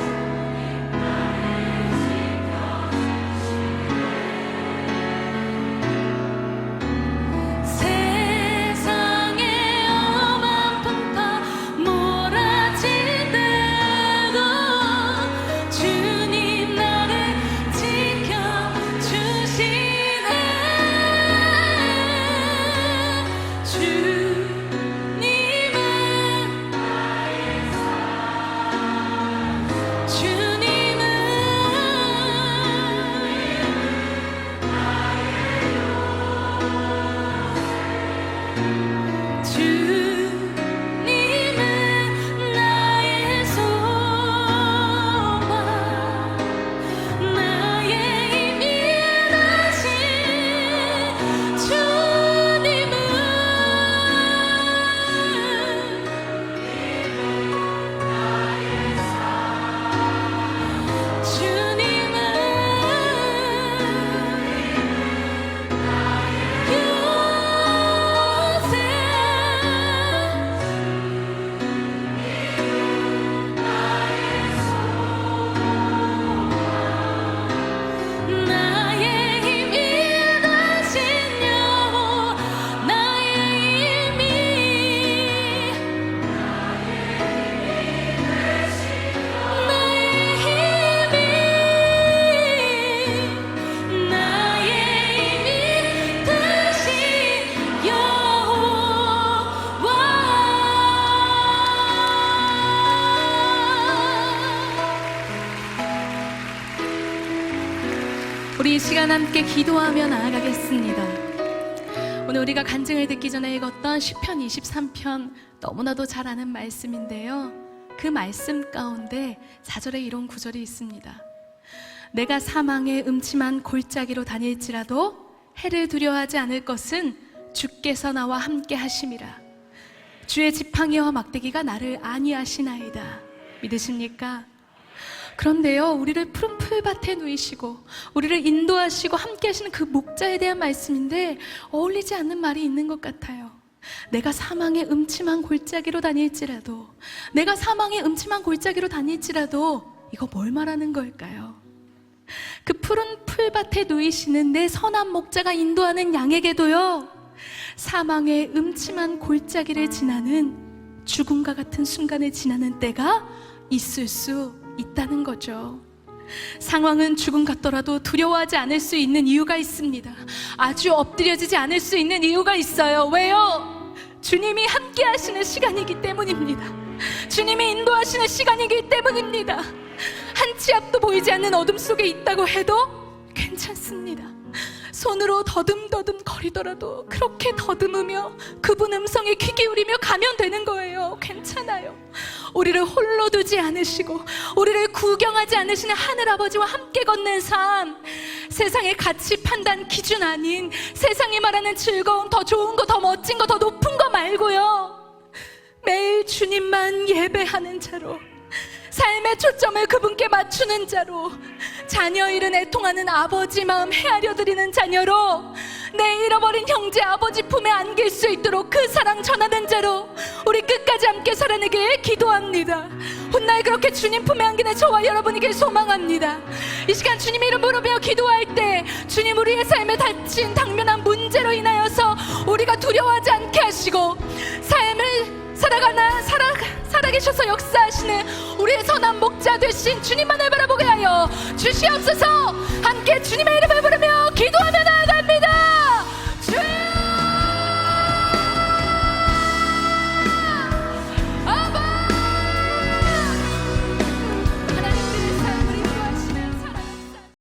세상의 엄한 풍파 몰아치더라도 주님 나를 지켜주시네. 주님은 나의 주님은 주님은 나의 소망, 나의 힘이 되신 주님은 나의 힘이 되신 여호와, 나의 힘이, 나의 힘이 되신 여호와. 우리 이 시간 함께 기도하며 나아가겠습니다. 오늘 우리가 간증을 듣기 전에 읽었던 시편 23편, 너무나도 잘 아는 말씀인데요, 그 말씀 가운데 4절에 이런 구절이 있습니다. 내가 사망의 음침한 골짜기로 다닐지라도 해를 두려워하지 않을 것은 주께서 나와 함께 하심이라. 주의 지팡이와 막대기가 나를 안위하시나이다. 믿으십니까? 그런데요, 우리를 푸른 풀밭에 누이시고 우리를 인도하시고 함께 하시는 그 목자에 대한 말씀인데 어울리지 않는 말이 있는 것 같아요. 내가 사망의 음침한 골짜기로 다닐지라도, 내가 사망의 음침한 골짜기로 다닐지라도, 이거 뭘 말하는 걸까요? 그 푸른 풀밭에 누이시는 내 선한 목자가 인도하는 양에게도요, 사망의 음침한 골짜기를 지나는, 죽음과 같은 순간을 지나는 때가 있을 수 있다는 거죠. 상황은 죽음 같더라도 두려워하지 않을 수 있는 이유가 있습니다. 아주 엎드려지지 않을 수 있는 이유가 있어요. 왜요? 주님이 함께 하시는 시간이기 때문입니다. 주님이 인도하시는 시간이기 때문입니다. 한 치 앞도 보이지 않는 어둠 속에 있다고 해도 괜찮습니다. 손으로 더듬더듬 거리더라도 그렇게 더듬으며 그분 음성에 귀 기울이며 가면 되는 거예요. 괜찮아요. 우리를 홀로 두지 않으시고 우리를 구경하지 않으시는 하늘아버지와 함께 걷는 삶, 세상의 가치 판단 기준 아닌 세상이 말하는 즐거움, 더 좋은 거, 더 멋진 거, 더 높은 거 말고요, 매일 주님만 예배하는 자로, 삶의 초점을 그분께 맞추는 자로, 자녀 잃은 애통하는 아버지 마음 헤아려 드리는 자녀로, 내 잃어버린 형제 아버지 품에 안길 수 있도록 그 사랑 전하는 자로 우리 끝까지 함께 살아내길 기도합니다. 훗날 그렇게 주님 품에 안기는 저와 여러분이길 소망합니다. 이 시간 주님의 이름 부르며 기도할 때 주님, 우리의 삶에 닥친 당면한 문제로 인하여서 우리가 두려워하지 않게 하시고 삶을 살아계셔서 역사하시는 우리의 선한 목자 되신 주님만을 바라보게 하여 주시옵소서. 함께 주님의 이름을 부르며 기도하며